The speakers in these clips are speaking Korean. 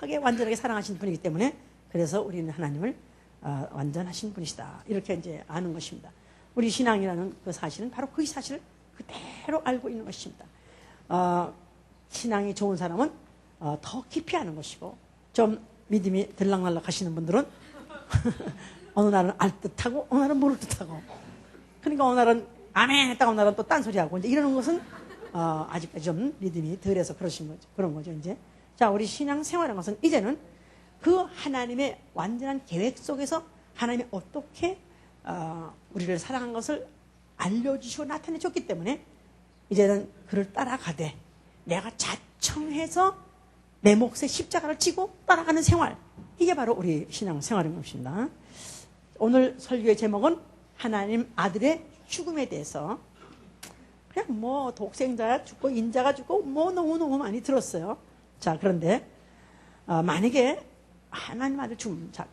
완벽하게 완전하게 사랑하신 분이기 때문에 그래서 우리는 하나님을 완전하신 분이시다. 이렇게 이제 아는 것입니다. 우리 신앙이라는 그 사실은 바로 그 사실을 그대로 알고 있는 것입니다. 신앙이 좋은 사람은 더 깊이 아는 것이고 좀 믿음이 들락날락 하시는 분들은 어느 날은 알 듯하고 어느 날은 모를 듯하고 그러니까 어느 날은 아멘 했다가 어느 날은 또 딴소리하고 이제 이러는 것은 아직까지 좀 믿음이 덜해서 그런 거죠 이제. 자, 우리 신앙 생활이라는 것은 이제는 그 하나님의 완전한 계획 속에서 하나님이 어떻게 우리를 사랑한 것을 알려주시고 나타내줬기 때문에 이제는 그를 따라가되 내가 자청해서 내 몫에 십자가를 지고 따라가는 생활, 이게 바로 우리 신앙 생활인 것입니다. 오늘 설교의 제목은 하나님 아들의 죽음에 대해서 그냥 뭐 독생자가 죽고 인자가 죽고 뭐 너무너무 많이 들었어요. 자, 그런데 만약에 하나님 아들 죽음, 자,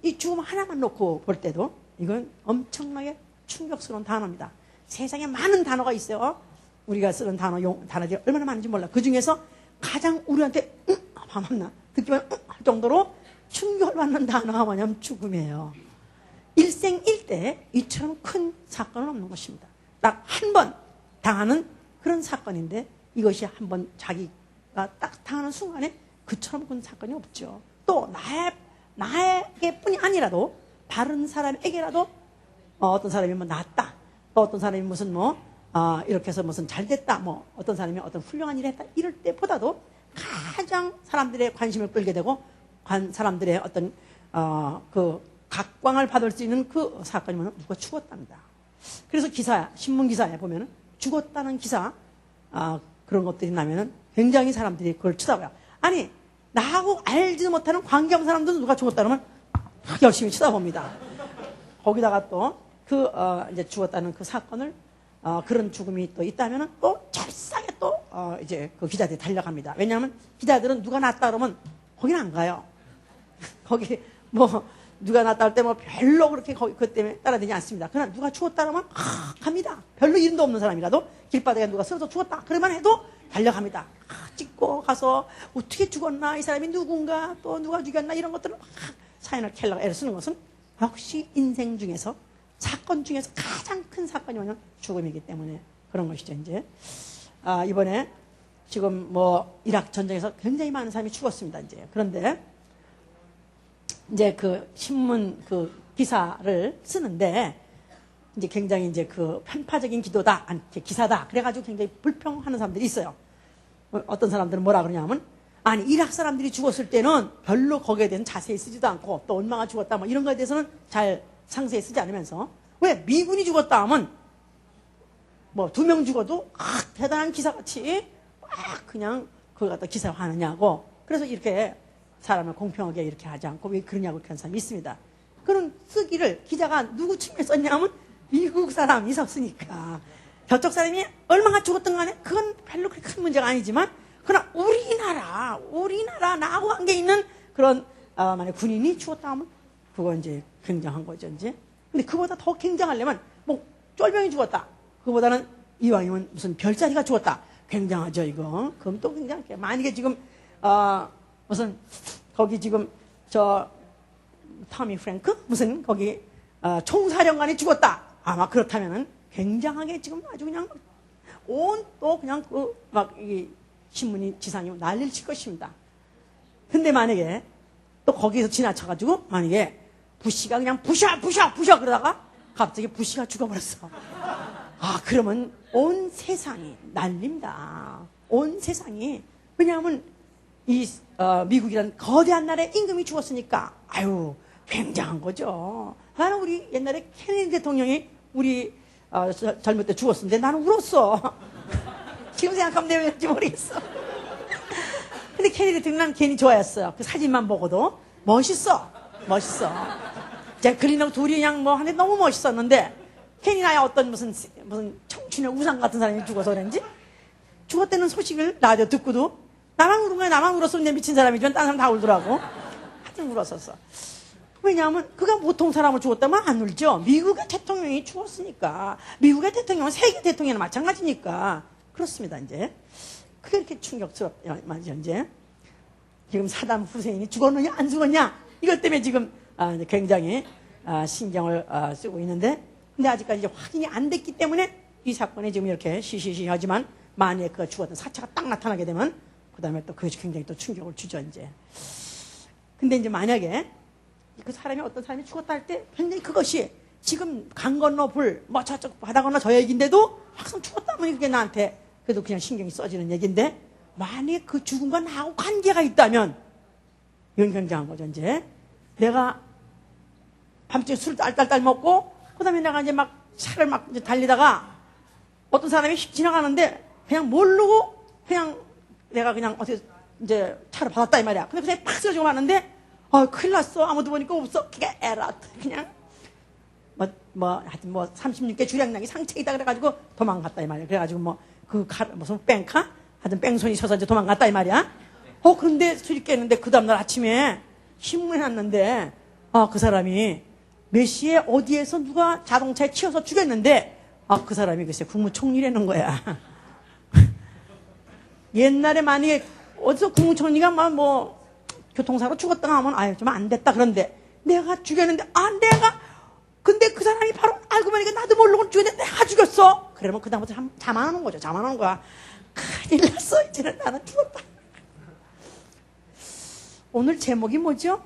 이 죽음 하나만 놓고 볼 때도 이건 엄청나게 충격스러운 단어입니다. 세상에 많은 단어가 있어요. 우리가 쓰는 단어들이 얼마나 많은지 몰라. 그 중에서 가장 우리한테 맞나 듣기만 할 정도로 충격을 받는 단어가 뭐냐면 죽음이에요. 일생일대 이처럼 큰 사건은 없는 것입니다. 딱 한 번 당하는 그런 사건인데 이것이 한 번 자기가 딱 당하는 순간에 그처럼 큰 사건이 없죠. 또 나에게뿐이 아니라도 다른 사람에게라도 어떤 사람이 뭐 낫다, 또 어떤 사람이 무슨 이렇게 해서 무슨 잘 됐다, 어떤 사람이 어떤 훌륭한 일을 했다, 이럴 때보다도 가장 사람들의 관심을 끌게 되고 사람들의 어떤 그 각광을 받을 수 있는 그 사건이 뭐냐면 누가 죽었답니다. 그래서 신문 기사에 보면은 죽었다는 기사 그런 것들이 나면은 굉장히 사람들이 그걸 쳐다봐요. 아니, 나하고 알지도 못하는 관계없는 사람들은 누가 죽었다 그러면 열심히 쳐다봅니다. 거기다가 또 이제 죽었다는 그 사건을 그런 죽음이 또 있다면은 또 절싸게 또 이제 그 기자들이 달려갑니다. 왜냐하면 기자들은 누가 낫다 그러면 거기는 안 가요. 거기 누가 낫다 할 때 별로 그렇게 그 때문에 따라다니지 않습니다. 그러나 누가 죽었다 그러면 갑니다. 별로 이름도 없는 사람이라도 길바닥에 누가 쓰러져 죽었다 그러면 해도 달려갑니다. 찍고 가서 어떻게 죽었나, 이 사람이 누군가, 또 누가 죽였나, 이런 것들을 막 사연을 캘려고 애를 쓰는 것은 역시 인생 중에서 사건 중에서 가장 큰 사건이 뭐냐면 죽음이기 때문에 그런 것이죠. 이제 이번에 지금 이라크 전쟁에서 굉장히 많은 사람이 죽었습니다. 이제 그런데 이제 그 신문 그 기사를 쓰는데 이제 굉장히 이제 그 편파적인 기사다 그래가지고 굉장히 불평하는 사람들이 있어요. 어떤 사람들은 뭐라 그러냐면, 아니 이라크 사람들이 죽었을 때는 별로 거기에 대해서 자세히 쓰지도 않고 또 얼마나 죽었다 이런 거에 대해서는 잘 상세히 쓰지 않으면서 왜 미군이 죽었다 하면 2명 죽어도 대단한 기사같이 그냥 그걸 갖다 기사화하느냐고. 그래서 이렇게 사람을 공평하게 이렇게 하지 않고 왜 그러냐고 그런 사람이 있습니다. 그런 쓰기를 기자가 누구 측면에 썼냐면 미국 사람이 썼으니까 저쪽 사람이 얼마나 죽었든 간에 그건 별로 그렇게 큰 문제가 아니지만 그러나 우리나라 나하고 관계 있는 그런 만약 군인이 죽었다 하면 그건 이제 굉장한 거죠. 이제 근데 그보다 더 굉장하려면 쫄병이 죽었다, 그보다는 이왕이면 무슨 별자리가 죽었다, 굉장하죠. 이거 그럼 또 굉장해. 만약에 지금 무슨 거기 지금 터미 프랭크 무슨 거기 총사령관이 죽었다, 아마 그렇다면은 굉장하게 지금 아주 그냥 또 그냥 이 신문이 지상이 난리를 칠 것입니다. 근데 만약에 또 거기서 지나쳐가지고 만약에 부시가 그냥 부셔 그러다가 갑자기 부시가 죽어버렸어. 그러면 온 세상이 난립니다. 온 세상이. 왜냐하면 이 미국이라는 거대한 나라의 임금이 죽었으니까 굉장한 거죠. 나는 우리 옛날에 케네디 대통령이 우리 젊을 때 죽었는데 나는 울었어. 지금 생각하면 내가 왜인지 모르겠어. 근데 케네디 대통령 난 괜히 좋아했어요. 그 사진만 보고도 멋있어. 제가 클린하고 둘이 그냥 하는데 너무 멋있었는데 괜히 나야 어떤 무슨 청춘의 우상 같은 사람이 죽어서 그런지 죽었다는 소식을 라디오 듣고도 나만 울은 거야. 나만 울었으면 내 미친 사람이지만 다른 사람 다 울더라고. 하여튼 울었었어. 왜냐하면 그가 보통 사람을 죽었다면 안 울죠. 미국의 대통령이 죽었으니까. 미국의 대통령은 세계 대통령이나 마찬가지니까. 그렇습니다. 이제 그게 이렇게 충격스럽죠. 이제 지금 사담 후세인이 죽었느냐 안 죽었냐 이것 때문에 지금 굉장히 신경을 쓰고 있는데, 근데 아직까지 이제 확인이 안 됐기 때문에 이 사건이 지금 이렇게 시시시하지만, 만약에 그가 죽었던 사체가 딱 나타나게 되면 그 다음에 또 그것이 굉장히 또 충격을 주죠 이제. 근데 이제 만약에 그 사람이 어떤 사람이 죽었다 할 때 굉장히 그것이 지금 강 건너 불, 뭐 저쪽 바다 건너 저 얘기인데도 막상 죽었다면 그게 나한테 그래도 그냥 신경이 써지는 얘기인데, 만약에 그 죽은 건 나하고 관계가 있다면 이건 굉장한 거죠 이제. 내가 밤중에 술을 딸딸딸 먹고 그 다음에 내가 이제 막 차를 막 이제 달리다가 어떤 사람이 지나가는데 그냥 모르고 그냥 내가 그냥 어떻게 이제 차를 받았다 이 말이야. 근데 그냥 팍 쓰러지고 마는데 큰일 났어. 아무도 보니까 없어. 그게 에라. 그냥 하여튼 36개 주량량이 상체이다 그래가지고 도망갔다 이 말이야. 그래가지고 무슨 뺑카? 하여튼 뺑손이 쳐서 이제 도망갔다 이 말이야. 그런데 수익 깼는데 그 다음날 아침에 신문에 났는데 그 사람이 몇 시에 어디에서 누가 자동차에 치여서 죽였는데 그 사람이 글쎄 국무총리라는 거야. 옛날에 만약에 어디서 국무총리가 교통사고 죽었다 하면 좀 안 됐다. 그런데 내가 죽였는데 근데 그 사람이 바로 알고 보니까 나도 모르고 죽였는데 내가 죽였어. 그러면 그 다음부터 자만하는 거죠. 자만하는 거야. 큰일 났어. 이제는 나는 죽었다. 오늘 제목이 뭐죠?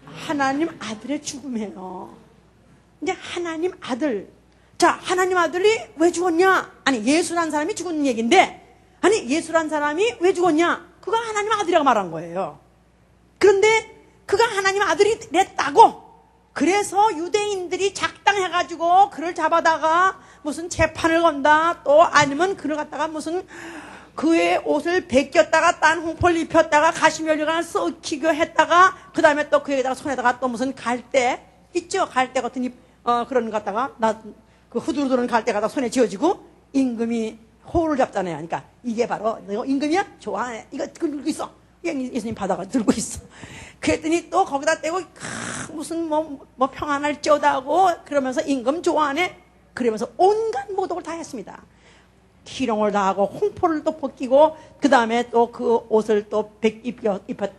하나님 아들의 죽음이에요. 이제 하나님 아들. 자, 하나님 아들이 왜 죽었냐? 아니, 예수란 사람이 죽은 얘기인데, 아니, 예수란 사람이 왜 죽었냐? 그가 하나님 아들이라고 말한 거예요. 그런데 그가 하나님 아들이랬다고, 그래서 유대인들이 작당해가지고 그를 잡아다가 무슨 재판을 건다, 또 아니면 그를 갖다가 무슨 그의 옷을 벗겼다가 딴 홍포를 입혔다가 가시면류관을 썩히고 했다가 그 다음에 또 그에다가 손에다가 또 무슨 갈대 있죠? 갈대 같은 그런 거 갖다가 그 후두르두른 갈대 갖다가 손에 쥐어지고 임금이 호를 잡잖아요. 그러니까 이게 바로 너 임금이야? 좋아해. 이거 들고 있어. 예수님 바다가 들고 있어. 그랬더니 또 거기다 떼고 무슨 평안할지어다고 그러면서 임금 좋아하네. 그러면서 온갖 모독을 다 했습니다. 희롱을 다 하고 홍포를 또 벗기고 그 다음에 또 그 옷을 또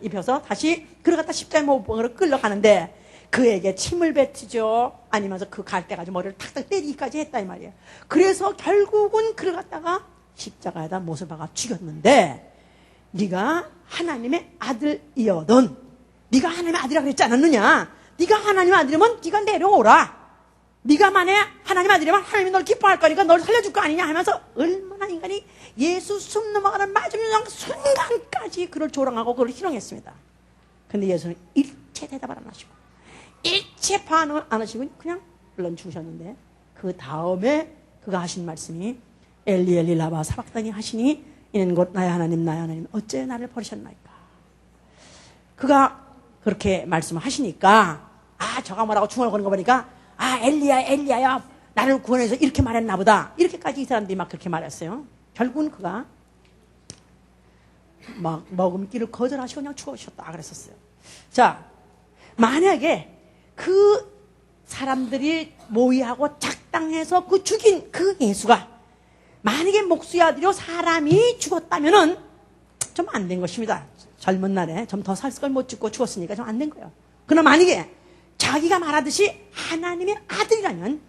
입혀서 다시 그를 갖다 십자가에 못 박으러 끌려가는데 그에게 침을 뱉으죠. 아니면서 그 갈대 가지고 머리를 탁탁 때리기까지 했다 이 말이에요. 그래서 결국은 그를 갖다가 십자가에다 못을 박아 죽였는데, 네가 하나님의 아들이어던, 네가 하나님의 아들이라고 그랬지 않았느냐? 네가 하나님의 아들이면 네가 내려오라. 네가 만약에 하나님 아들이면 하나님이 널 기뻐할 거니까 널 살려줄 거 아니냐 하면서 얼마나 인간이 예수 숨 넘어가는 마지막 순간까지 그를 조롱하고 그를 희롱했습니다. 근데 예수는 일체 대답을 안 하시고 일체 반응을 안 하시고 그냥 물론 죽으셨는데, 그 다음에 그가 하신 말씀이 엘리 엘리 라마 사박다니 하시니 이는 곧 나의 하나님 어째 나를 버리셨나이까. 그가 그렇게 말씀을 하시니까 저가 뭐라고 중얼거리는 거 보니까 엘리야야 나를 구원해서 이렇게 말했나 보다. 이렇게까지 이 사람들이 막 그렇게 말했어요. 결국은 그가 막 먹음기를 거절하시고 그냥 죽으셨다 그랬었어요. 자, 만약에 그 사람들이 모의하고 작당해서 그 죽인 그 예수가 만약에 목수의 아들이요 사람이 죽었다면은 좀 안 된 것입니다. 젊은 날에 좀 더 살 걸 못 죽고 죽었으니까 좀 안 된 거예요. 그러나 만약에 자기가 말하듯이 하나님의 아들이라면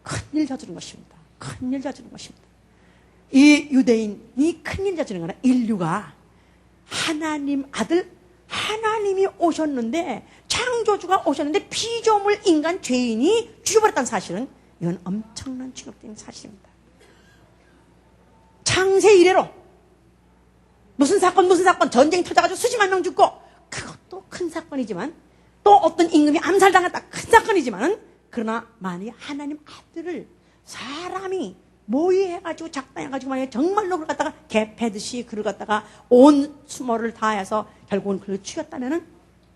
큰일 저지른 것입니다. 큰일 저지른 것입니다. 이 유대인이 큰일 저지른 거는 인류가 하나님 아들, 하나님이 오셨는데, 창조주가 오셨는데 피조물 인간 죄인이 죽여버렸다는 사실은 이건 엄청난 충격적인 사실입니다. 창세 이래로 무슨 사건 전쟁이 터져가지고 수십만 명 죽고 그것도 큰 사건이지만, 또 어떤 임금이 암살당했다 큰 사건이지만, 그러나 만약에 하나님 아들을 사람이 모의해가지고 작당해가지고 만약에 정말로 그를 갖다가 개패듯이 그를 갖다가 온 수모를 다해서 결국은 그를 죽였다면은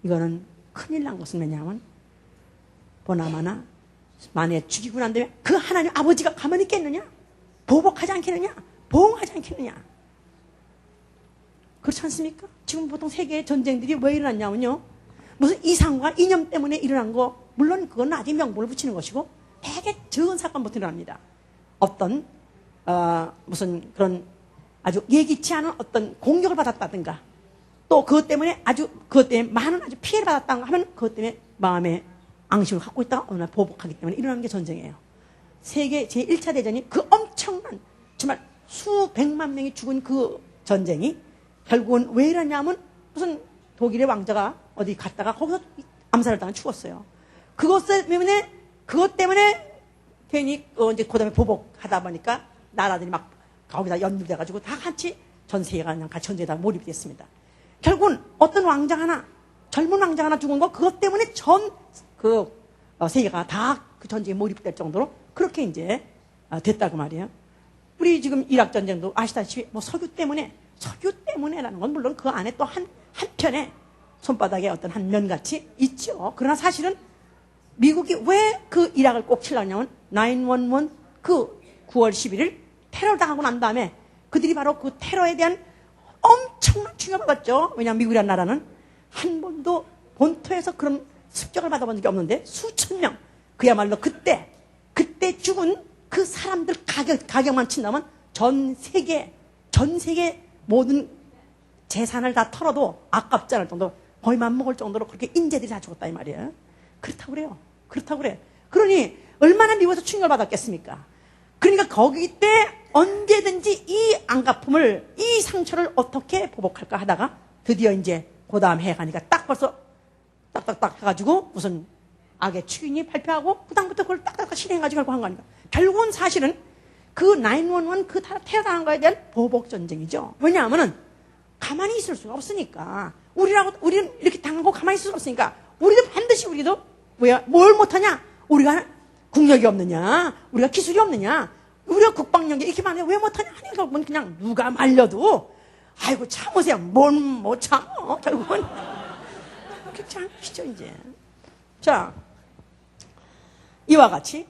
이거는 큰일 난 것은 왜냐하면 보나마나 만약에 죽이고 난 다음에 그 하나님 아버지가 가만히 있겠느냐? 보복하지 않겠느냐? 보응하지 않겠느냐? 그렇지 않습니까? 지금 보통 세계의 전쟁들이 왜 일어났냐면요, 무슨 이상과 이념 때문에 일어난 거, 물론 그건 아직 명분을 붙이는 것이고 되게 적은 사건부터 일어납니다. 어떤 무슨 그런 아주 예기치 않은 어떤 공격을 받았다든가, 또 그것 때문에 그것 때문에 많은 아주 피해를 받았다는 거 하면 그것 때문에 마음에 앙심을 갖고 있다가 어느 날 보복하기 때문에 일어나는 게 전쟁이에요. 세계 제1차 대전이 그 엄청난 정말 수백만 명이 죽은 그 전쟁이 결국은 왜 이러냐면 무슨 독일의 왕자가 어디 갔다가 거기서 암살을 당해 죽었어요. 그것 때문에 괜히 이제 그다음에 보복하다 보니까 나라들이 막 거기다 연루돼가지고 다 같이 전 세계가 그냥 같이 전쟁에 다 몰입이 됐습니다. 결국은 어떤 왕자 하나, 젊은 왕자 하나 죽은 거 그것 때문에 전 세계가 다 그 전쟁에 몰입될 정도로 그렇게 이제 됐다고 말이에요. 우리 지금 이락 전쟁도 아시다시피 뭐 석유 때문에라는 건 물론 그 안에 또 한편에 손바닥에 어떤 한 면같이 있죠. 그러나 사실은 미국이 왜 그 이락을 꼭 치려냐면 9/11 그 9월 11일 테러 당하고 난 다음에 그들이 바로 그 테러에 대한 엄청난 충격을 받았죠. 왜냐하면 미국이라는 나라는 한 번도 본토에서 그런 습격을 받아본 적이 없는데 수천 명 그야말로 그때 죽은 그 사람들 가격만 친다면 전 세계 모든 재산을 다 털어도 아깝지 않을 정도로 거의 맘먹을 정도로 그렇게 인재들이 다 죽었다 이 말이에요. 그렇다고 그래요. 그러니 얼마나 미국에서 충격을 받았겠습니까? 그러니까 거기 때 언제든지 이 안갚음을, 이 상처를 어떻게 보복할까 하다가 드디어 이제 그 다음 해 가니까 딱 벌써 딱딱딱 해가지고 무슨 악의 추인이 발표하고 그다음부터 그걸 딱딱딱 실행해가지고 결국 한 거니까. 결국은 사실은 그 9/11 그 테러당한 거에 대한 보복전쟁이죠. 왜냐하면은 가만히 있을 수가 없으니까. 우리는 이렇게 당하고 가만히 있을 수가 없으니까 우리도 반드시 뭘 못하냐? 우리가 국력이 없느냐? 우리가 기술이 없느냐? 우리가 국방력이 이렇게 많아요. 왜 못하냐? 하니 결국은 그냥 누가 말려도 아이고 참으세요. 뭘 못 참어. 결국은 그렇게 참으시죠 이제. 자, 이와 같이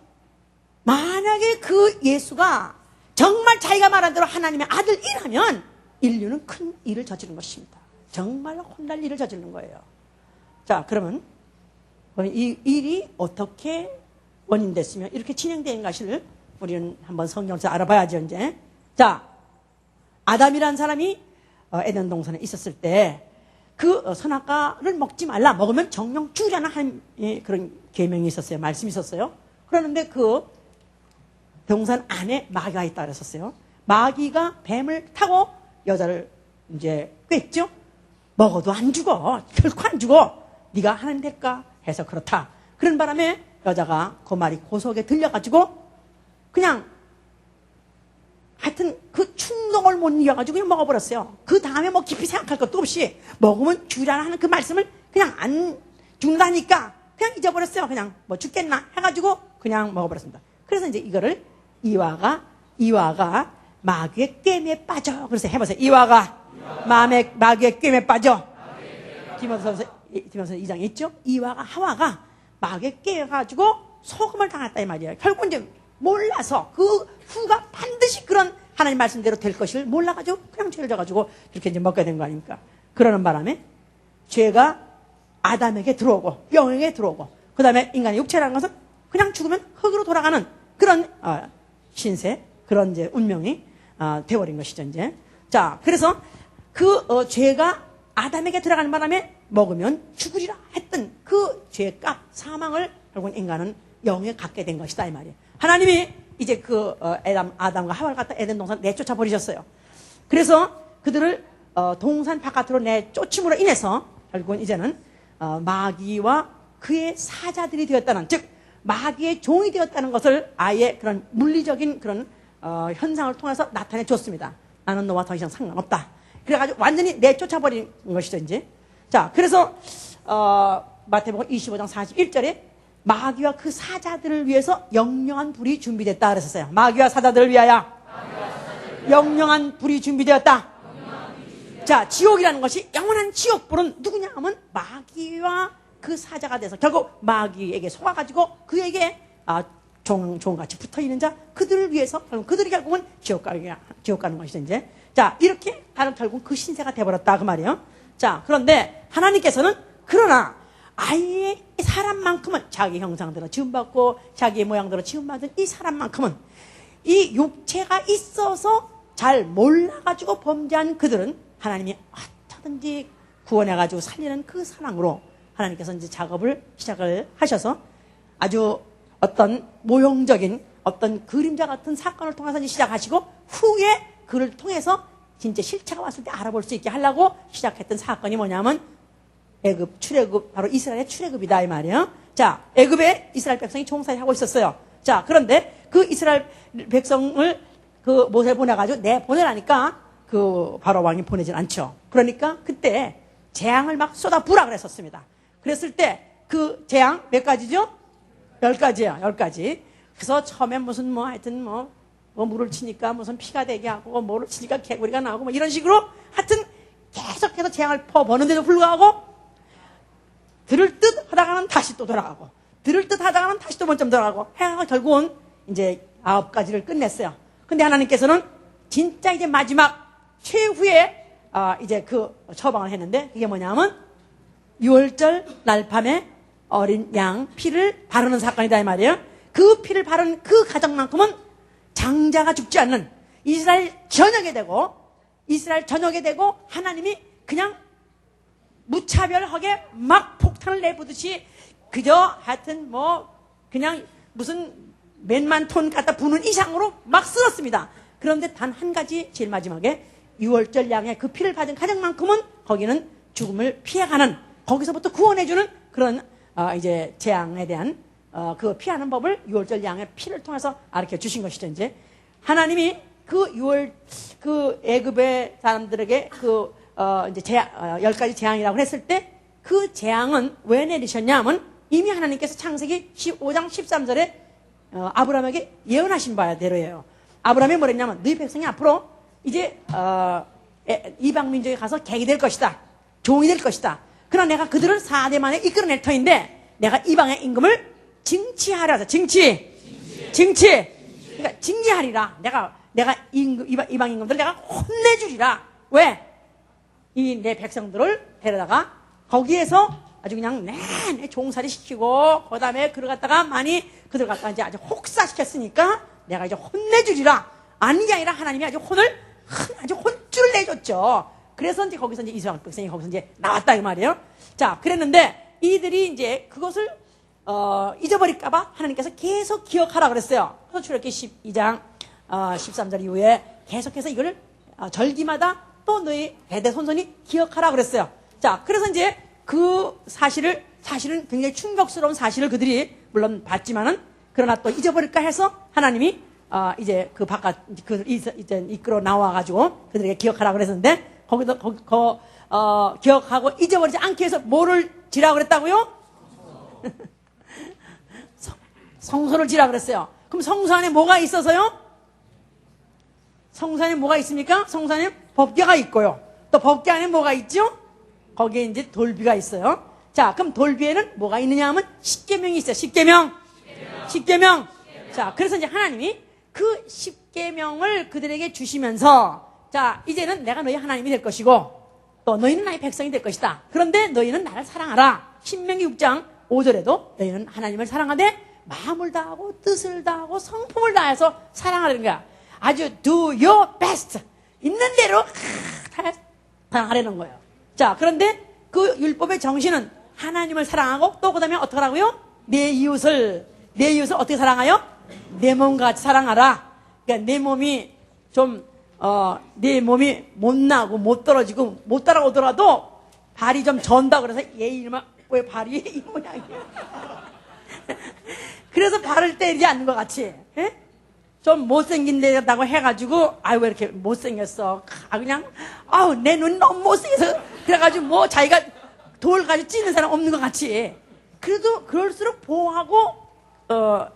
만약에 그 예수가 정말 자기가 말한 대로 하나님의 아들이라면 인류는 큰 일을 저지른 것입니다. 정말 혼날 일을 저지른 거예요. 자, 그러면 이 일이 어떻게 원인됐으며 이렇게 진행된 것을 우리는 한번 성경에서 알아봐야죠 이제. 자, 아담이라는 사람이 에덴 동산에 있었을 때 그 선악과를 먹지 말라. 먹으면 정령 죽으라는 한 그런 계명이 있었어요. 말씀이 있었어요. 그러는데 그 동산 안에 마귀가 있다 그랬었어요. 마귀가 뱀을 타고 여자를 이제 꿰죠. 먹어도 안 죽어. 결코 안 죽어. 네가 하나님 될까 해서 그렇다. 그런 바람에 여자가 그 말이 고속에 들려가지고 그냥 하여튼 그 충동을 못 이겨가지고 그냥 먹어버렸어요. 그 다음에 뭐 깊이 생각할 것도 없이 먹으면 죽으라 하는 그 말씀을 그냥 안 죽는다니까 그냥 잊어버렸어요. 그냥 뭐 죽겠나 해가지고 그냥 먹어버렸습니다. 그래서 이제 이거를 이와가 마귀의 꿰매에 빠져. 그래서 해보세요. 이와가 마귀의 꿰매에 빠져. 디모데전서 2장에 있죠. 이와가 하와가 마귀에 꿰가지고 소금을 당했다 이 말이에요. 결국 이제 몰라서 그 후가 반드시 그런 하나님 말씀대로 될 것을 몰라가지고 그냥 죄를 져가지고 이렇게 이제 먹게 된 거 아닙니까? 그러는 바람에 죄가 아담에게 들어오고 영에게 들어오고 그 다음에 인간의 육체라는 것은 그냥 죽으면 흙으로 돌아가는 그런 신세 그런 이제 운명이 되어버린 것이죠 이제. 자, 그래서 그 죄가 아담에게 들어가는 바람에 먹으면 죽으리라 했던 그 죄값 사망을 결국 인간은 영에 갖게 된 것이다 이 말이에요. 하나님이 이제 그 아담과 하와를 갖다 에덴 동산 내쫓아 버리셨어요. 그래서 그들을 동산 바깥으로 내쫓음으로 인해서 결국은 이제는 마귀와 그의 사자들이 되었다는, 즉 마귀의 종이 되었다는 것을 아예 그런 물리적인 그런 현상을 통해서 나타내 줬습니다. 나는 너와 더 이상 상관없다. 그래가지고 완전히 내쫓아 버린 것이죠 이제. 자, 그래서 마태복음 25장 41절에 마귀와 그 사자들을 위해서 영영한 불이 준비됐다 그랬었어요. 마귀와 사자들을 위하여 영영한 불이 준비되었다. 자, 지옥이라는 것이 영원한 지옥불은 누구냐 하면 마귀와 그 사자가 돼서 결국 마귀에게 속아가지고 그에게 종같이 붙어있는 자 그들을 위해서 그들이 결국은 지옥 가는 것이죠 이제. 자, 이렇게 결국 그 신세가 돼버렸다 그 말이에요. 자, 그런데 하나님께서는 그러나 아예 사람만큼은 자기 형상대로 지음받고 자기의 모양대로 지음받은 이 사람만큼은 이 육체가 있어서 잘 몰라가지고 범죄한 그들은 하나님이 어쩌든지 구원해가지고 살리는 그 사랑으로 하나님께서 이제 작업을 시작을 하셔서 아주 어떤 모형적인 어떤 그림자 같은 사건을 통해서 이제 시작하시고 후에 그를 통해서 진짜 실체가 왔을 때 알아볼 수 있게 하려고 시작했던 사건이 뭐냐면 애굽 출애굽, 바로 이스라엘의 출애굽이다 이 말이에요. 자, 애굽에 이스라엘 백성이 종살이하고 있었어요. 자, 그런데 그 이스라엘 백성을 그 모세 보내가지고 보내라니까 그 바로 왕이 보내질 않죠. 그러니까 그때 재앙을 막 쏟아 부으라 그랬었습니다. 그랬을 때 그 재앙 몇 가지죠? 10가지야, 10가지. 그래서 처음에 무슨 뭐 하여튼 뭐 물을 치니까 무슨 피가 되게 하고 뭐를 치니까 개구리가 나오고 뭐 이런 식으로 하여튼 계속해서 재앙을 퍼버는데도 불구하고 들을 듯 하다가는 다시 또 돌아가고 들을 듯 하다가는 다시 또 먼저 돌아가고 해가 결국은 이제 9가지를 끝냈어요. 근데 하나님께서는 진짜 이제 마지막 최후의 이제 그 처방을 했는데 그게 뭐냐면 6월절 날밤에 어린 양 피를 바르는 사건이다 이 말이에요. 그 피를 바른 그 가정만큼은 장자가 죽지 않는 이스라엘 전역에 되고 하나님이 그냥 무차별하게 막 폭탄을 내부듯이 그저 하여튼 뭐 그냥 무슨 몇만 톤 갖다 부는 이상으로 막 쓸었습니다. 그런데 단 한 가지 제일 마지막에 6월절 양의 그 피를 받은 가정만큼은 거기는 죽음을 피해가는 거기서부터 구원해주는 그런 이제 재앙에 대한 그 피하는 법을 6월절 양의 피를 통해서 가르쳐 주신 것이죠. 이제 하나님이 그 애굽의 사람들에게 이제 10가지 재앙이라고 했을 때 그 재앙은 왜 내리셨냐면 이미 하나님께서 창세기 15장 13절에 아브라함에게 예언하신 바대로예요. 아브라함이 뭐랬냐면 너희 백성이 앞으로 이제 이방 민족에 가서 객이 될 것이다. 종이 될 것이다. 그러나 내가 그들을 4대 만에 이끌어낼 터인데 내가 이방의 임금을 징치하라. 징치. 그러니까 징계하리라. 내가 이방 임금들 내가 혼내주리라. 왜? 이 내 백성들을 데려다가 거기에서 아주 그냥 내내 종살이 시키고 그다음에 그들 갖다가 그들 갖다가 이제 아주 혹사시켰으니까 내가 이제 혼내주리라. 아닌 게 아니라 하나님이 아주 혼쭐을 내줬죠. 그래서 이제 거기서 이제 이스라엘 백성이 거기서 이제 나왔다 이 말이에요. 자, 그랬는데 이들이 이제 그것을 잊어버릴까봐 하나님께서 계속 기억하라 그랬어요. 그래서 출애굽기 12장 13절 이후에 계속해서 이걸 절기마다 또 너희 대대손손이 기억하라 그랬어요. 자, 그래서 이제 그 사실은 굉장히 충격스러운 사실을 그들이 물론 봤지만은 그러나 또 잊어버릴까 해서 하나님이 이제 그 바깥 이제 이끌어 나와가지고 그들에게 기억하라 그랬었는데 기억하고 잊어버리지 않기 위해서 뭐를 지라 그랬다고요? 성소를 지라 그랬어요. 그럼 성소 안에 뭐가 있어서요? 성소 안에 뭐가 있습니까? 성소 안에 법궤가 있고요. 또 법궤 안에 뭐가 있죠? 거기에 이제 돌비가 있어요. 자, 그럼 돌비에는 뭐가 있느냐 하면 십계명이 있어요. 십계명. 자, 그래서 이제 하나님이 그 십계명을 그들에게 주시면서 자, 이제는 내가 너희 하나님이 될 것이고 또 너희는 나의 백성이 될 것이다. 그런데 너희는 나를 사랑하라. 신명기 6장 5절에도 너희는 하나님을 사랑하되 마음을 다하고 뜻을 다하고 성품을 다해서 사랑하라는 거야. 아주 do your best. 있는 대로 사랑하라는 거예요. 자, 그런데 그 율법의 정신은 하나님을 사랑하고 또 그다음에 어떻게 하라고요? 내 이웃을 어떻게 사랑하여? 내 몸과 같이 사랑하라. 그러니까 내 몸이 내 몸이 못나고 못 떨어지고 못 따라오더라도 발이 좀 전다 그래서 얘 이놈아 왜 발이 이 모양이야? 그래서 발을 때리지 않는 것 같이 에? 좀 못생긴다고 해가지고 아유 왜 이렇게 못생겼어? 그냥 내 눈 너무 못생겨서 그래가지고 뭐 자기가 돌 가지고 찌는 사람 없는 것 같이 그래도 그럴수록 보호하고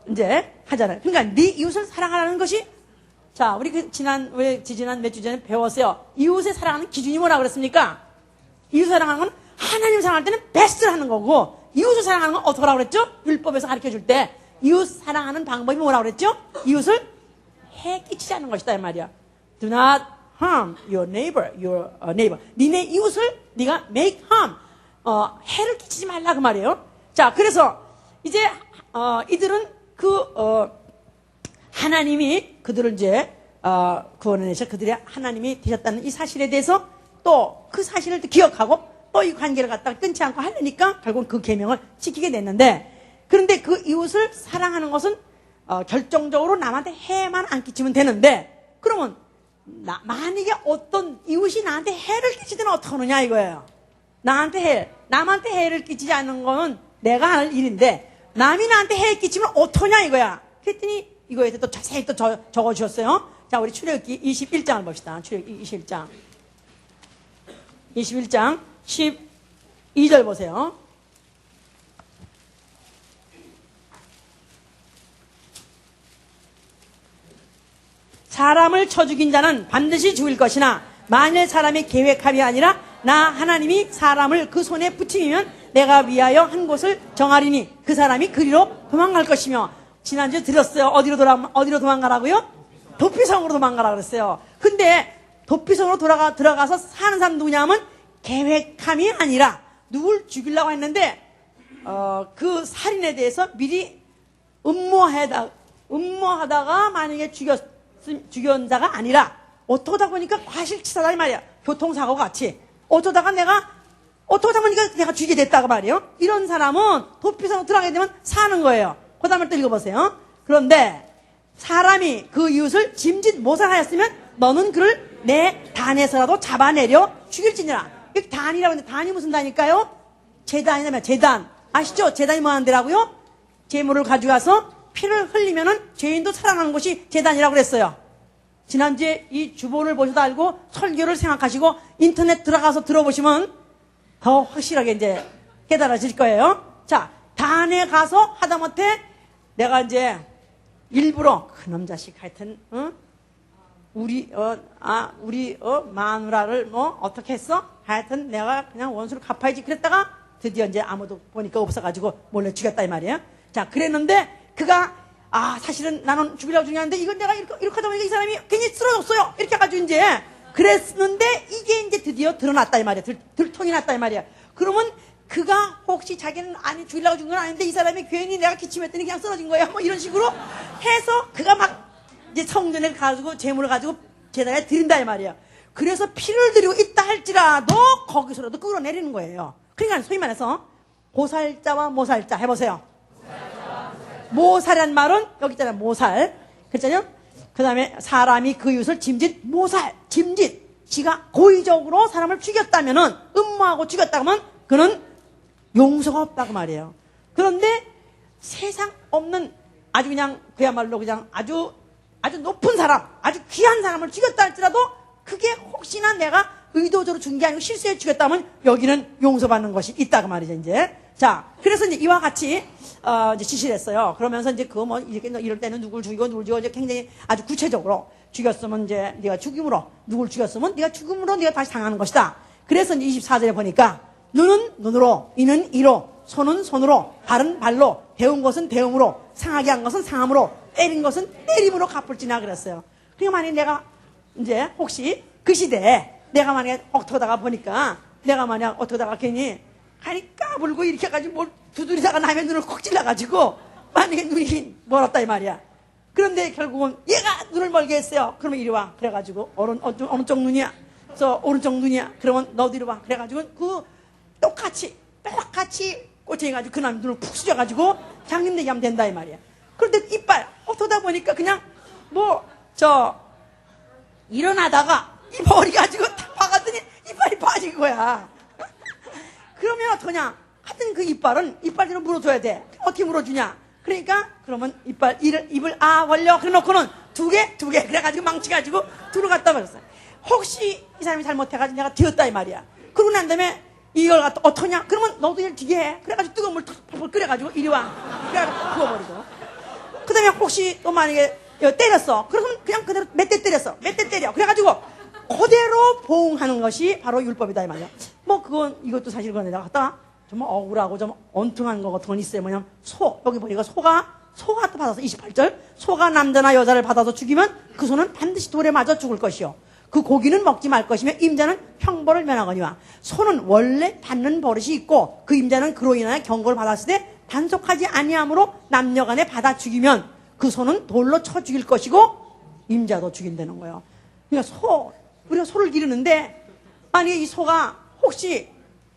이제 하잖아요. 그러니까 네 이웃을 사랑하라는 것이 자 우리 지난 몇 주 전에 배웠어요. 이웃을 사랑하는 기준이 뭐라 그랬습니까? 이웃을 사랑하는 건 하나님 사랑할 때는 베스트를 하는 거고 이웃을 사랑하는 건 어떻게 하라고 그랬죠? 율법에서 가르쳐줄 때 이웃 사랑하는 방법이 뭐라고 그랬죠? 이웃을 해 끼치지 않는 것이다 이 말이야. Do not harm your neighbor. 니네 이웃을 네가 make harm. 해를 끼치지 말라 그 말이에요. 자, 그래서 이제 이들은 하나님이 그들을 이제 구원해내셔 그들이 하나님이 되셨다는 이 사실에 대해서 또 그 사실을 기억하고 또 이 관계를 갖다가 끊지 않고 하려니까 결국 그 계명을 지키게 됐는데, 그런데 그 이웃을 사랑하는 것은 결정적으로 남한테 해만 안 끼치면 되는데, 그러면 만약에 어떤 이웃이 나한테 해를 끼치든 어떡하느냐 이거예요. 남한테 해를 끼치지 않는 거는 내가 할 일인데, 남이 나한테 해 끼치면 어떠냐 이거야. 그랬더니 이거에 대해서 또 자세히 또 적어주셨어요. 자, 우리 출애굽기 21장을 봅시다. 출애굽기 21장 12절 보세요. 사람을 쳐 죽인 자는 반드시 죽을 것이나 만일 사람의 계획함이 아니라 나 하나님이 사람을 그 손에 붙이면 내가 위하여 한 곳을 정하리니 그 사람이 그리로 도망갈 것이며. 지난주에 들었어요. 어디로 도망가라고요? 도피성으로 도망가라 그랬어요. 근데 도피성으로 들어가서 사는 사람 누구냐면 계획함이 아니라 누굴 죽이려고 했는데 그 살인에 대해서 미리 음모하다가 만약에 죽였은 자가 아니라 어쩌다 보니까 과실치사다 이 말이야. 교통사고 같이 어쩌다 보니까 내가 죽게 됐다고 말이에요. 이런 사람은 도피성으로 들어가게 되면 사는 거예요. 그 다음에 또 읽어보세요. 그런데 사람이 그 이웃을 짐짓 모살하였으면 너는 그를 내 단에서라도 잡아내려 죽일지니라. 여기 단이라고 하는데 단이 무슨 단일까요? 제단이라면 제단. 아시죠? 제단이 뭐 하는 데라고요? 제물을 가져가서 피를 흘리면은 죄인도 살아나는 곳이 제단이라고 그랬어요. 지난주에 이 주보를 보셔도 알고 설교를 생각하시고 인터넷 들어가서 들어보시면 더 확실하게 이제 깨달아질 거예요. 자, 단에 가서 하다못해 내가 이제 일부러 그놈 자식 하여튼 우리 마누라를 뭐 어떻게 했어? 하여튼 내가 그냥 원수를 갚아야지 그랬다가 드디어 이제 아무도 보니까 없어가지고 몰래 죽였다 이 말이에요. 자, 그랬는데 그가 사실은 나는 죽이려고 죽였는데 이건 내가 이렇게 하다 보니까 이 사람이 괜히 쓰러졌어요. 이렇게 해가지고 이제 그랬는데 이게 이제 드디어 드러났다 이 말이야. 들통이 났다 이 말이야. 그러면 그가 혹시 자기는 죽이려고 죽은 건 아닌데 이 사람이 괜히 내가 기침했더니 그냥 쓰러진 거야. 뭐 이런 식으로 해서 그가 막 이제 성전에 가지고 재물을 가지고 제단에 드린다 이 말이야. 그래서 피를 드리고 있다 할지라도 거기서라도 끌어내리는 거예요. 그러니까 소위 말해서 보살자와 모살자 해보세요. 모살이란 말은 여기 있잖아요. 모살. 그렇잖아요. 그 다음에 사람이 그 이웃을 짐짓 지가 고의적으로 사람을 죽였다면은 음모하고 죽였다면 그는 용서가 없다고 말이에요. 그런데 세상 없는 아주 그냥 그야말로 그냥 아주 높은 사람, 아주 귀한 사람을 죽였다 할지라도 그게 혹시나 내가 의도적으로 죽인 게 아니고 실수해 죽였다면 여기는 용서받는 것이 있다고 말이죠, 이제. 자, 그래서 이제 이와 같이, 이제 지시를 했어요. 그러면서 이제 이럴 때는 누굴 죽이고 이제 굉장히 아주 구체적으로 죽였으면 이제 네가 죽임으로, 누굴 죽였으면 네가 죽임으로 네가 다시 당하는 것이다. 그래서 이제 24절에 보니까 눈은 눈으로, 이는 이로, 손은 손으로, 발은 발로, 배운 것은 배움으로, 상하게 한 것은 상함으로, 때린 것은 때림으로 갚을지나 그랬어요. 그러니까 만약에 내가 이제 혹시 그 시대에 내가 만약에 어떡하다가 보니까 내가 만약 어떡하다가 괜히 까불고 이렇게 해가지고 뭘 두드리다가 남의 눈을 콕 찔러가지고 만약에 눈이 멀었다 이 말이야. 그런데 결국은 얘가 눈을 멀게 했어요. 그러면 이리 와. 그래가지고 어느 쪽 눈이야? 저 오른쪽 눈이야. 그러면 너도 이리 와. 그래가지고 그 똑같이 꽂혀가지고 그 남 눈을 푹 숙여가지고 장님내기 하면 된다 이 말이야. 그런데 이빨 어떠다 보니까 그냥 일어나다가 이 머리 가지고 탁 박았더니 이빨이 빠진 거야. 그러면 어떡하냐? 하여튼 그 이빨대로 물어줘야 돼. 어떻게 물어주냐? 그러니까 그러면 입을 벌려 그래놓고는 두 개 그래가지고 망치가지고 들어갔다 말았어요. 혹시 이 사람이 잘못해가지고 내가 뒤었다 이 말이야. 그러고 난 다음에 이걸 갖다 어떠냐? 그러면 너도 이를 뒤게 해. 그래가지고 뜨거운 물 펄펄 끓여가지고 이리 와. 그래가지고 부어버리고. 그 다음에 혹시 또 만약에 때렸어. 그러면 그냥 그대로 몇 대 때렸어. 몇 대 때려. 그래가지고 그대로 보응하는 것이 바로 율법이다 이 말이야. 뭐 이것도 사실 그건 내가 갖다가 좀 억울하고 좀 엉뚱한 거 같은 건 있어요. 뭐냐면 여기 보니까 소가 또 받아서 28절 소가 남자나 여자를 받아서 죽이면 그 소는 반드시 돌에 맞아 죽을 것이요. 그 고기는 먹지 말 것이며 임자는 형벌을 면하거니와. 소는 원래 받는 버릇이 있고 그 임자는 그로 인하여 경고를 받았을 때 단속하지 아니함으로 남녀간에 받아 죽이면 그 소는 돌로 쳐 죽일 것이고 임자도 죽인다는 거예요. 그러니까 우리가 소를 기르는데 만약에 이 소가 혹시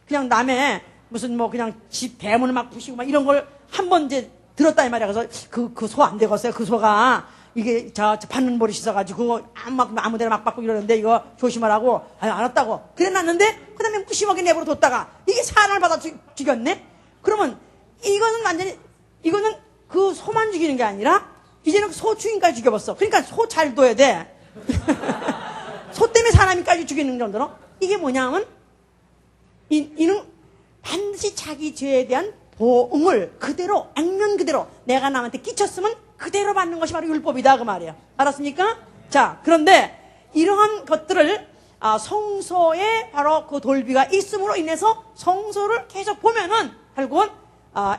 그냥 남의 무슨 뭐 그냥 집 대문을 막 부시고 막 이런 걸 한 번 이제 들었다 이 말이야. 그래서 그 소 안 되겠어요. 그 소가 이게 저 받는 버릇이 있어가지고 아무 데나 막 받고 이러는데 이거 조심하라고. 알았다고. 그래 놨는데 그 다음에 무심하게 내버려 뒀다가 이게 사람을 받아 죽였네? 그러면 이거는 완전히 이거는 그 소만 죽이는 게 아니라 이제는 소 주인까지 죽여봤어. 그러니까 소 잘 둬야 돼. 소 때문에 사람이까지 죽이는 정도로. 이게 뭐냐면 이는 반드시 자기 죄에 대한 보응을 그대로 액면 그대로 내가 남한테 끼쳤으면 그대로 받는 것이 바로 율법이다 그 말이에요. 알았습니까? 자, 그런데 이러한 것들을 성소에 바로 그 돌비가 있음으로 인해서 성소를 계속 보면은 결국은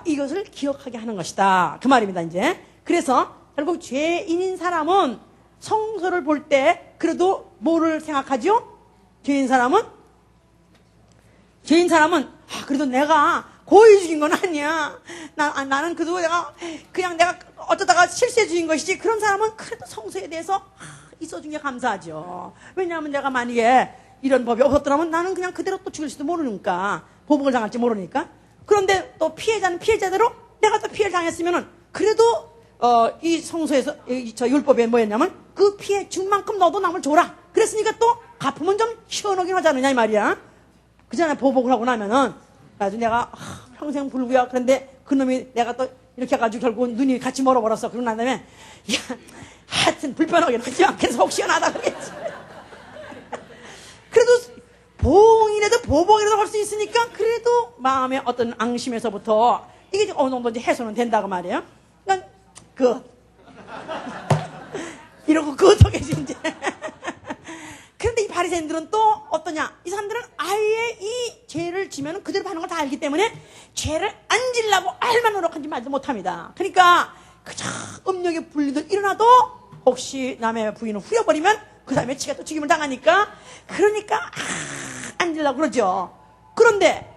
이것을 기억하게 하는 것이다 그 말입니다. 이제 그래서 결국 죄인인 사람은 성소를 볼 때 그래도 뭐를 생각하죠? 죄인 사람은 그래도 내가 고의 죽인 건 아니야. 나는 그래도 내가 어쩌다가 실수해 죽인 것이지. 그런 사람은 그래도 성소에 대해서 있어준 게 감사하죠. 왜냐하면 내가 만약에 이런 법이 없었더라면 나는 그냥 그대로 또 죽일지도 모르니까. 보복을 당할지 모르니까. 그런데 또 피해자는 피해자대로 내가 또 피해를 당했으면은 그래도 이 성소에서 저 율법에 뭐였냐면 그 피해 준 만큼 너도 남을 줘라. 그랬으니까 또 갚으면 좀 시원하긴 하지 않느냐 이 말이야. 그전에 보복을 하고 나면은 아주 내가 평생 불구야. 그런데 그놈이 내가 또 이렇게 해가지고 결국 눈이 같이 멀어버렸어. 그러고 난 다음에 야 하여튼 불편하게 하지 않겠어. 속 시원하다 그러겠지. 그래도 보응이라도 보복이라도 할 수 있으니까 그래도 마음의 어떤 앙심에서부터 이게 어느 정도 이제 해소는 된다고 말이에요. 그러니까 이러고 그어떡해지 이제. 그런데 이 바리새인들은 또 어떠냐? 이 사람들은 아예 이 죄를 지면 그대로 하는 걸 다 알기 때문에 죄를 안 지려고 얼마나 노력한지 말도 못합니다. 그러니까 그저 음력의 분리들 일어나도 혹시 남의 부인을 후려버리면 그 다음에 지가 또 죽임을 당하니까 그러니까 안 지려고 그러죠. 그런데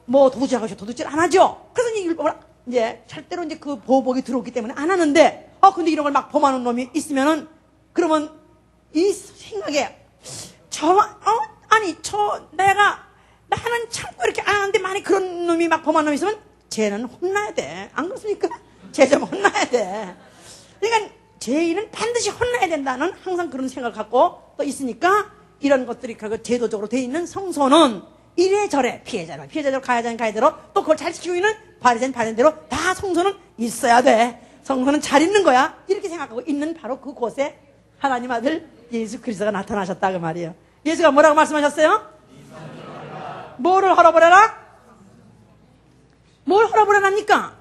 뭐 도둑질 안 하죠. 그래서 이 율법을 이제 절대로 이제 그 보복이 들어오기 때문에 안 하는데 근데 이런 걸 막 범하는 놈이 있으면은 그러면 이 생각에 나는 참고 이렇게 안 하는데 만약 그런 놈이 막 범하는 놈이 있으면 쟤는 혼나야 돼. 안 그렇습니까? 쟤 좀 혼나야 돼. 그러니까 죄인은 반드시 혼나야 된다는 항상 그런 생각을 갖고 또 있으니까 이런 것들이 결국 제도적으로 돼 있는 성소는 이래저래 피해자대로 가해자는 가해대로 또 그걸 잘 지키고 있는 바리새인대로 다 성소는 있어야 돼. 성소는 잘 있는 거야. 이렇게 생각하고 있는 바로 그곳에 하나님 아들 예수 그리스도가 나타나셨다 그 말이에요. 예수가 뭐라고 말씀하셨어요? 뭐를 헐어버려라? 뭘 헐어버려랍니까?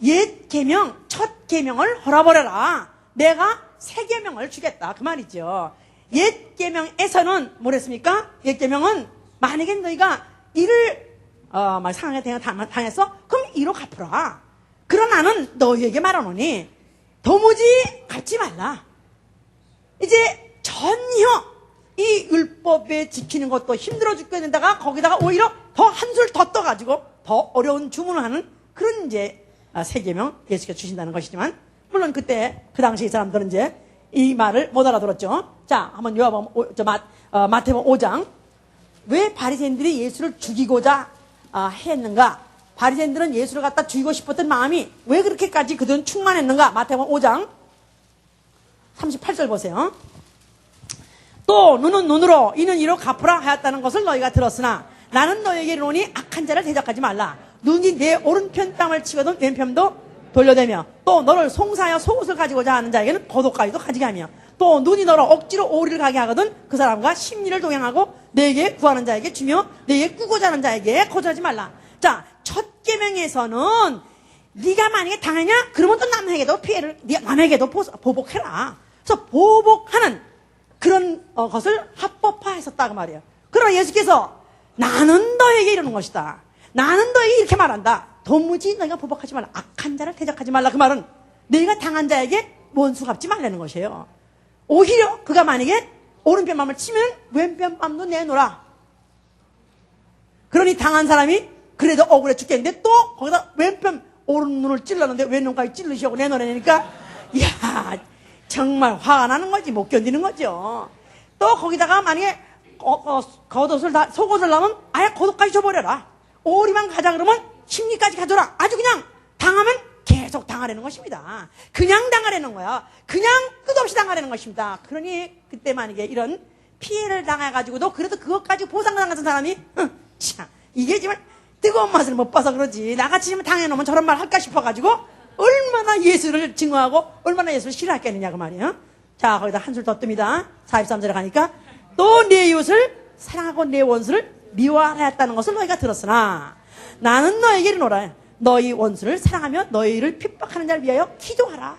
옛 계명, 첫 계명을 헐어버려라. 내가 새 계명을 주겠다 그 말이죠. 옛 계명에서는 뭐랬습니까? 옛 계명은 만약에 너희가 이를 상하게 당했어? 그럼 이로 갚으라. 그러나 나는 너희에게 말하노니 도무지 갚지 말라. 이제 전혀 이 율법에 지키는 것도 힘들어 죽겠는데다가 거기다가 오히려 더 한술 더 떠가지고 더 어려운 주문을 하는 그런 이제 새 계명 예수께서 주신다는 것이지만 물론 그때 그 당시 이 사람들은 이제 이 말을 못 알아들었죠. 자, 한번 마태복음 5장 왜 바리새인들이 예수를 죽이고자 했는가? 바리새인들은 예수를 갖다 죽이고 싶었던 마음이 왜 그렇게까지 그들은 충만했는가? 마태복음 5장 38절 보세요. 또 눈은 눈으로 이는 이로 갚으라 하였다는 것을 너희가 들었으나 나는 너희에게 이르노니 악한 자를 대적하지 말라. 눈이 내 오른편 뺨을 치거든 왼편도 돌려대며 또 너를 송사하여 속옷을 가지고자 하는 자에게는 겉옷까지도 가지게 하며 또 눈이 너를 억지로 오리를 가게 하거든 그 사람과 심리를 동행하고 내게 구하는 자에게 주며 내게 꾸고자 하는 자에게 거절하지 말라. 자, 첫 계명에서는 네가 만약에 당하냐? 그러면 또 남에게도 남에게도 보복해라. 그래서 보복하는 그런 것을 합법화했었다 그 말이에요. 그러나 예수께서 나는 너에게 이러는 것이다. 나는 너에게 이렇게 말한다. 도무지 너희가 보복하지 말라. 악한 자를 대적하지 말라. 그 말은 너희가 당한 자에게 원수 갚지 말라는 것이에요. 오히려 그가 만약에 오른편 뺨을 치면 왼편 뺨도 내놓으라. 그러니 당한 사람이 그래도 억울해 죽겠는데 또 거기다 왼편 오른 눈을 찔렀는데 왼눈까지 찔르시고 내놓으려니까 이야 정말 화가 나는 거지. 못 견디는 거죠. 또 거기다가 만약에 겉옷을 속옷을 나면 아예 겉옷까지 줘버려라. 오리만 가자 그러면 심리까지 가져라. 아주 그냥 당하면 계속 당하려는 것입니다. 그냥 당하려는 거야. 그냥 끝없이 당하려는 것입니다. 그러니 그때 만약에 이런 피해를 당해가지고도 그래도 그것까지 보상당하는 사람이 참 이게 지금 뜨거운 맛을 못 봐서 그러지. 나같이 당해놓으면 저런 말 할까 싶어가지고 얼마나 예수를 증오하고 얼마나 예수를 싫어했겠느냐 그 말이에요. 자, 거기다 한술 더 뜹니다. 43절에 가니까 또 내 이웃을 사랑하고 내 원수를 미워하였다는 것을 너희가 들었으나 나는 너에게 이르노라. 너희 원수를 사랑하며 너희를 핍박하는 자를 위하여 기도하라.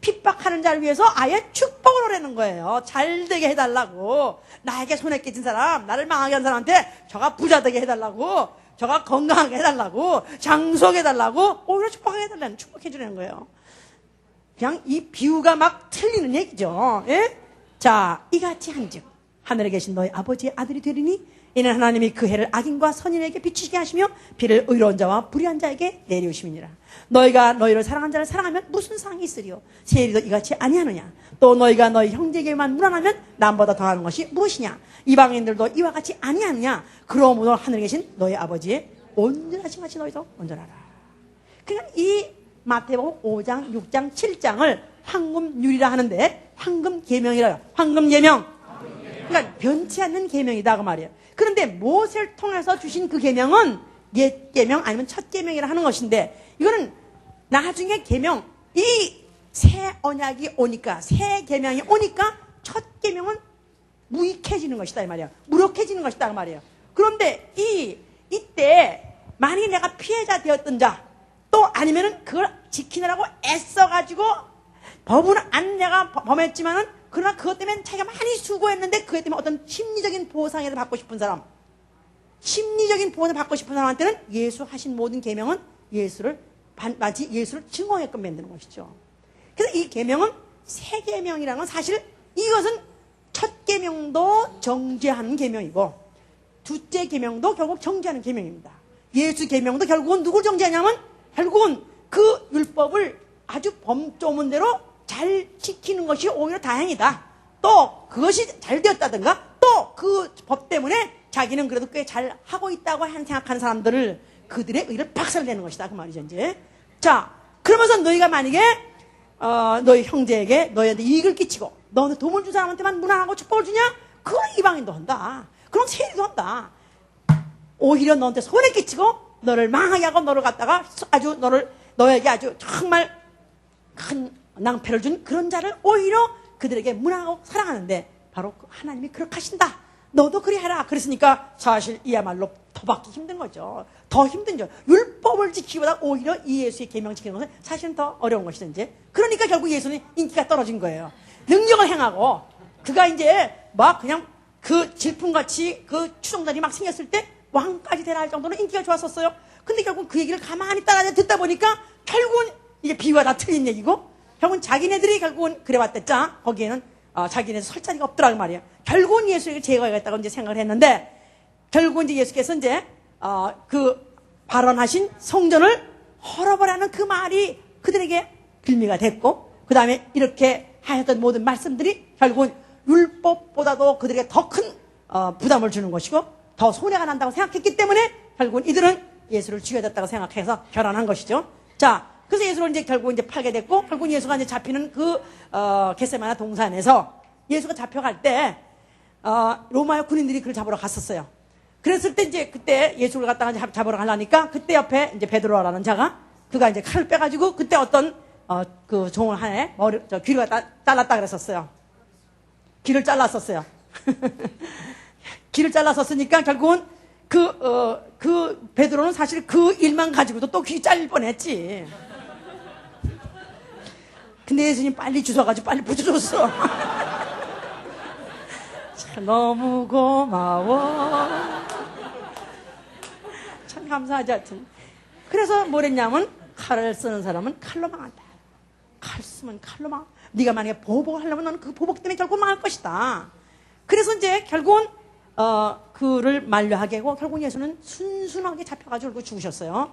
핍박하는 자를 위해서 아예 축복을 하라는 거예요. 잘 되게 해달라고. 나에게 손에 깨진 사람, 나를 망하게 한 사람한테 저가 부자 되게 해달라고, 저가 건강하게 해달라고, 장수하게 해달라고, 오히려 축복하게 해달라는, 축복해주라는 거예요. 그냥 이 비유가 막 틀리는 얘기죠. 예? 자, 이같이 한즉 하늘에 계신 너희 아버지의 아들이 되리니 이는 하나님이 그 해를 악인과 선인에게 비추시게 하시며 비를 의로운 자와 불의한 자에게 내리우심이니라. 너희가 너희를 사랑한 자를 사랑하면 무슨 상이 있으리요? 세리도 이같이 아니하느냐? 또 너희가 너희 형제에게만 무난하면 남보다 더하는 것이 무엇이냐? 이방인들도 이와 같이 아니하느냐? 그러므로 하늘에 계신 너희 아버지의 온전하신 같이 너희도 온전하라. 그러니까 이 마태복음 5장, 6장, 7장을 황금률이라 하는데 황금 계명이라요. 황금 계명. 그러니까 변치 않는 계명이다 그 말이에요. 그런데 모세를 통해서 주신 그 계명은 옛 계명 아니면 첫 계명이라 하는 것인데 이거는 나중에 계명 이 새 언약이 오니까 새 계명이 오니까 첫 계명은 무익해지는 것이다 이 말이에요. 무력해지는 것이다 그 말이에요. 그런데 이때 만약에 내가 피해자 되었던 자 또 아니면은 그걸 지키느라고 애써가지고 법은 안 내가 범했지만은 그러나 그것 때문에 자기가 많이 수고했는데 그것 때문에 어떤 심리적인 보상을 받고 싶은 사람, 심리적인 보상을 받고 싶은 사람한테는 예수 하신 모든 계명은 마치 예수를 증오하게끔 만드는 것이죠. 그래서 이 계명은 새 계명이라는 건 사실 이것은 첫 계명도 정죄하는 계명이고 둘째 계명도 결국 정죄하는 계명입니다. 예수 계명도 결국은 누굴 정죄하냐면 결국은 그 율법을 아주 범조문 대로 잘 지키는 것이 오히려 다행이다. 또 그것이 잘 되었다든가 또 그 법 때문에 자기는 그래도 꽤 잘 하고 있다고 생각하는 사람들을 그들의 의를 박살내는 것이다 그 말이죠 이제. 자 그러면서 너희가 만약에 너희 형제에게 너희한테 이익을 끼치고 너한테 도움을 준 사람한테만 무난하고 축복을 주냐? 그건 이방인도 한다. 그럼 세리도 한다. 오히려 너한테 손해 끼치고 너를 망하게 하고 너를 갖다가 아주 너에게 아주 정말 큰 낭패를 준 그런 자를 오히려 그들에게 무난하고 사랑하는데 바로 하나님이 그렇게 하신다. 너도 그리 해라. 그랬으니까 사실 이야말로 더 받기 힘든 거죠. 더 힘든죠. 율법을 지키기보다 오히려 이 예수의 계명 지키는 것은 사실은 더 어려운 것이죠. 이제. 그러니까 결국 예수는 인기가 떨어진 거예요. 능력을 행하고 그가 이제 막 그냥 그 질풍같이 그 추종단이 막 생겼을 때 왕까지 되라 할 정도로 인기가 좋았었어요. 근데 결국 그 얘기를 가만히 따라 듣다 보니까 결국은 이게 비유가 다 틀린 얘기고 결국은 자기네들이 결국은 그래왔댔자 거기에는 자기네들 설 자리가 없더라 그 말이에요. 결국은 예수를 제거하겠다고 이제 생각을 했는데 결국은 이제 예수께서 이제 그 발언하신 성전을 헐어버라는 그 말이 그들에게 빌미가 됐고 그 다음에 이렇게 하셨던 모든 말씀들이 결국은 율법보다도 그들에게 더 큰 부담을 주는 것이고 더 손해가 난다고 생각했기 때문에 결국은 이들은 예수를 죽여야 됐다고 생각해서 결혼한 것이죠. 자, 그래서 예수를 이제 결국 이제 팔게 됐고, 결국 예수가 이제 잡히는 그, 겟세마네 동산에서 예수가 잡혀갈 때, 로마의 군인들이 그를 잡으러 갔었어요. 그랬을 때 이제 그때 예수를 갖다가 잡으러 가려니까 그때 옆에 이제 베드로라는 자가 그가 이제 칼을 빼가지고 그때 어떤, 그 종을 하나에 귀를 갖다 잘랐다 그랬었어요. 귀를 잘랐었어요. 귀를 잘랐었으니까 결국은 그 베드로는 사실 그 일만 가지고도 또 귀 잘릴 뻔했지. 근데 예수님 빨리 주워가지고 빨리 붙여줬어. 참 너무 고마워. 참 감사하지 하여튼. 그래서 뭐랬냐면 칼을 쓰는 사람은 칼로 망한다. 칼 쓰면 칼로 망. 네가 만약에 보복을 하려면 너는 그 보복 때문에 결국 망할 것이다. 그래서 이제 결국은 그를 만류하게 하고 결국 예수는 순순하게 잡혀가지고 결국 죽으셨어요.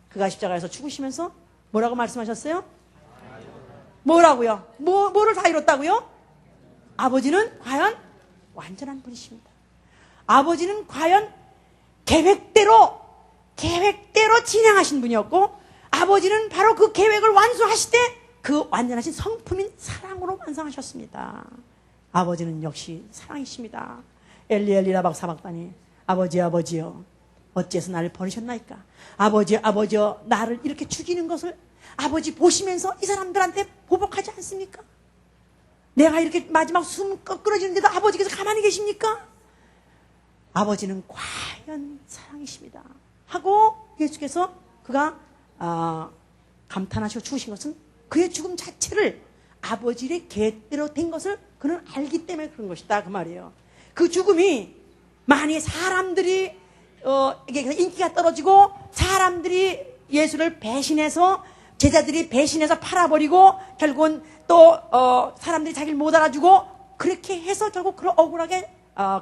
그가 십자가에서 죽으시면서 뭐라고 말씀하셨어요? 뭐라고요? 뭐를 다 이뤘다고요? 아버지는 과연 완전한 분이십니다. 아버지는 과연 계획대로 진행하신 분이었고, 아버지는 바로 그 계획을 완수하실 때 그 완전하신 성품인 사랑으로 완성하셨습니다. 아버지는 역시 사랑이십니다. 엘리 라박 사박다니, 아버지여 어째서 나를 버리셨나이까? 아버지여 나를 이렇게 죽이는 것을 아버지 보시면서 이 사람들한테 보복하지 않습니까? 내가 이렇게 마지막 숨 끊어지는데도 아버지께서 가만히 계십니까? 아버지는 과연 사랑이십니다 하고 예수께서 그가 감탄하시고 죽으신 것은 그의 죽음 자체를 아버지의 계획대로 된 것을 그는 알기 때문에 그런 것이다 그 말이에요. 그 죽음이 만약에 사람들이 인기가 떨어지고 사람들이 예수를 배신해서, 제자들이 배신해서 팔아버리고 결국은 또 사람들이 자기를 못 알아주고 그렇게 해서 결국 그걸 억울하게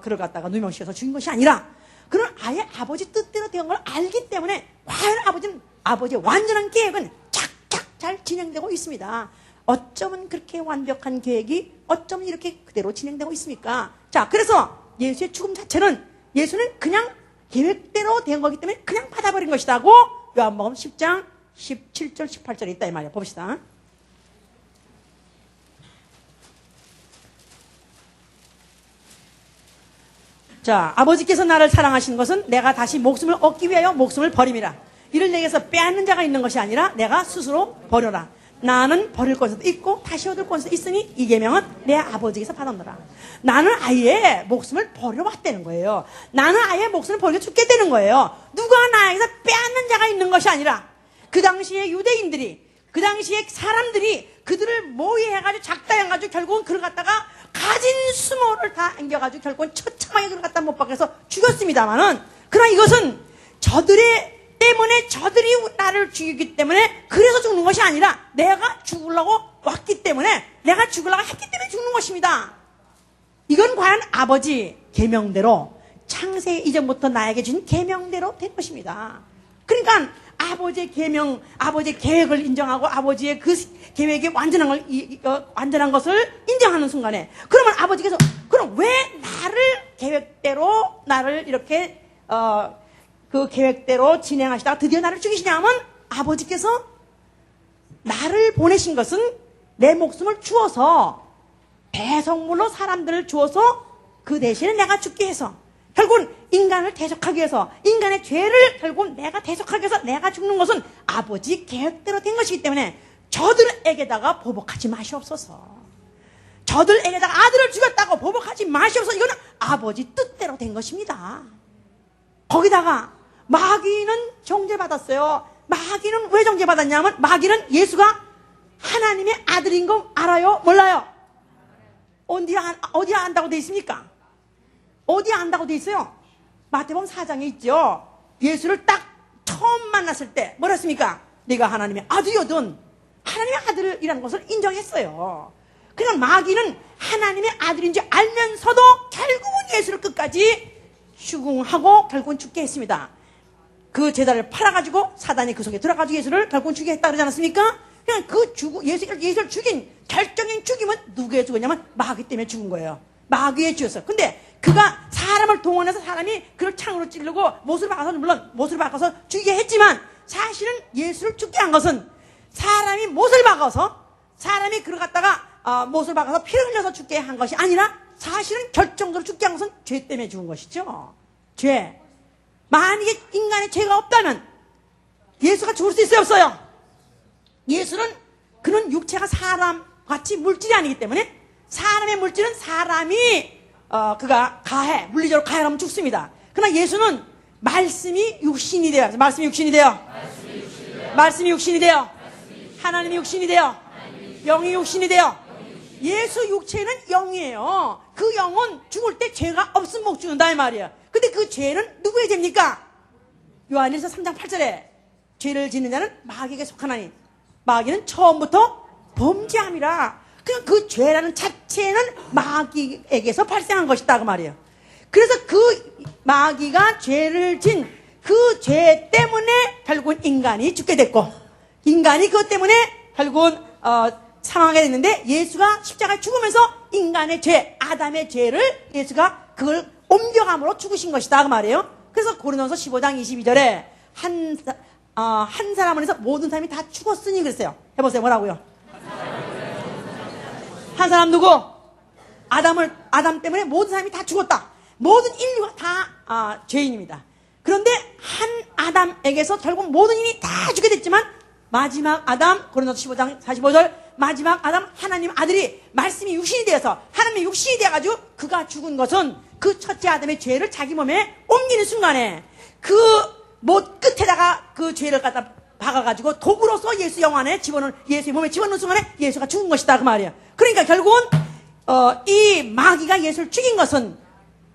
그를 갖다가 누명시켜서 죽인 것이 아니라, 그는 아예 아버지 뜻대로 된 걸 알기 때문에 과연 아버지의 완전한 계획은 착착 잘 진행되고 있습니다. 어쩌면 그렇게 완벽한 계획이 어쩌면 이렇게 그대로 진행되고 있습니까? 자, 그래서 예수의 죽음 자체는, 예수는 그냥 계획대로 된 거기 때문에 그냥 받아버린 것이다고 요한복음 10장 17절 18절에 있다 이 말이야. 봅시다. 자, 아버지께서 나를 사랑하신 것은 내가 다시 목숨을 얻기 위하여 목숨을 버림이라. 이를 내게서 빼앗는 자가 있는 것이 아니라 내가 스스로 버려라. 나는 버릴 것도 있고 다시 얻을 것도 있으니 이 계명은 내 아버지께서 받았노라. 나는 아예 목숨을 버려왔다는 거예요. 나는 아예 목숨을 버려 죽게 되는 거예요. 누가 나에게서 빼앗는 자가 있는 것이 아니라, 그 당시에 유대인들이, 그 당시에 사람들이 그들을 모의해가지고 작다해가지고 결국은 그를 갖다가 가진 수모를 다 안겨가지고 결국은 처참하게 그를 갖다 못 박아서 죽였습니다만은, 그러나 이것은 저들이 나를 죽이기 때문에 그래서 죽는 것이 아니라 내가 죽으려고 왔기 때문에, 내가 죽으려고 했기 때문에 죽는 것입니다. 이건 과연 아버지 계명대로, 창세 이전부터 나에게 주신 계명대로 된 것입니다. 그러니까 아버지의 계명, 아버지의 계획을 인정하고 아버지의 그 계획이 완전한 것을 인정하는 순간에, 그러면 아버지께서 그럼 왜 나를 계획대로 나를 이렇게 그 계획대로 진행하시다가 드디어 나를 죽이시냐면, 아버지께서 나를 보내신 것은 내 목숨을 주어서 배성물로 사람들을 주어서 그 대신에 내가 죽게 해서 결국은 인간을 대적하기 위해서, 인간의 죄를 결국은 내가 대적하기 위해서 내가 죽는 것은 아버지 계획대로 된 것이기 때문에 저들에게다가 보복하지 마시옵소서. 저들에게다가 아들을 죽였다고 보복하지 마시옵소서. 이거는 아버지 뜻대로 된 것입니다. 거기다가 마귀는 정죄받았어요. 마귀는 왜 정죄받았냐면, 마귀는 예수가 하나님의 아들인 거 알아요? 몰라요? 어디 안다고 돼 있습니까? 어디 안다고 돼 있어요? 마태복음 4장에 있죠. 예수를 딱 처음 만났을 때 뭐라 했습니까? 네가 하나님의 아들이거든. 하나님의 아들이라는 것을 인정했어요. 그러니까 마귀는 하나님의 아들인지 알면서도 결국은 예수를 끝까지 추궁하고 결국은 죽게 했습니다. 그 제자를 팔아가지고 사단이 그 속에 들어가지고 예수를 결국은 죽게 했다 그러지 않았습니까? 그냥 예수를 죽인 결정적인 죽임은 누구에 죽었냐면 마귀 때문에 죽은 거예요. 마귀에 죽였어. 근데 그가 사람을 동원해서 사람이 그를 창으로 찌르고 못을 박아서, 물론 못을 박아서 죽이게 했지만, 사실은 예수를 죽게 한 것은 사람이 못을 박아서, 사람이 그를 갖다가 못을 박아서 피를 흘려서 죽게 한 것이 아니라, 사실은 결정적으로 죽게 한 것은 죄 때문에 죽은 것이죠. 죄. 만약에 인간의 죄가 없다면 예수가 죽을 수 있어요, 없어요? 예수는, 그는 육체가 사람같이 물질이 아니기 때문에, 사람의 물질은 사람이 그가 물리적으로 가해하면 죽습니다. 그러나 예수는 말씀이 육신이 돼요. 말씀이 육신이 돼요. 말씀이 육신이 돼요. 하나님이 육신이 돼요. 영이 육신이 돼요. 예수 육체는 영이에요. 그 영은 죽을 때 죄가 없으면 못 죽는다 이 말이에요. 근데 그 죄는 누구의 죄입니까? 요한일서 3장 8절에 죄를 짓는 자는 마귀에게 속하나니 마귀는 처음부터 범죄함이라. 그냥 그 죄라는 자체는 마귀에게서 발생한 것이다 그 말이에요. 그래서 그 마귀가 죄를 진 그 죄 때문에 결국은 인간이 죽게 됐고, 인간이 그것 때문에 결국은 사망하게 됐는데, 예수가 십자가에 죽으면서 인간의 죄, 아담의 죄를 예수가 그걸 옮겨감으로 죽으신 것이다 그 말이에요. 그래서 고린도서 15장 22절에 한 사람을 해서 모든 사람이 다 죽었으니 그랬어요. 해보세요. 뭐라고요? 한 사람 누구? 아담 때문에 모든 사람이 다 죽었다. 모든 인류가 다 죄인입니다. 그런데 한 아담에게서 결국 모든 인이 다 죽게 됐지만 마지막 아담, 고린도서 15장 45절 마지막 아담 하나님 아들이 말씀이 육신이 되어서 하나님의 육신이 되어가지고 그가 죽은 것은 그 첫째 아담의 죄를 자기 몸에 옮기는 순간에 그 못 끝에다가 그 죄를 갖다 박아가지고 도구로서 예수 영 안에 예수의 몸에 집어넣는 순간에 예수가 죽은 것이다 그 말이에요. 그러니까 결국은 이 마귀가 예수를 죽인 것은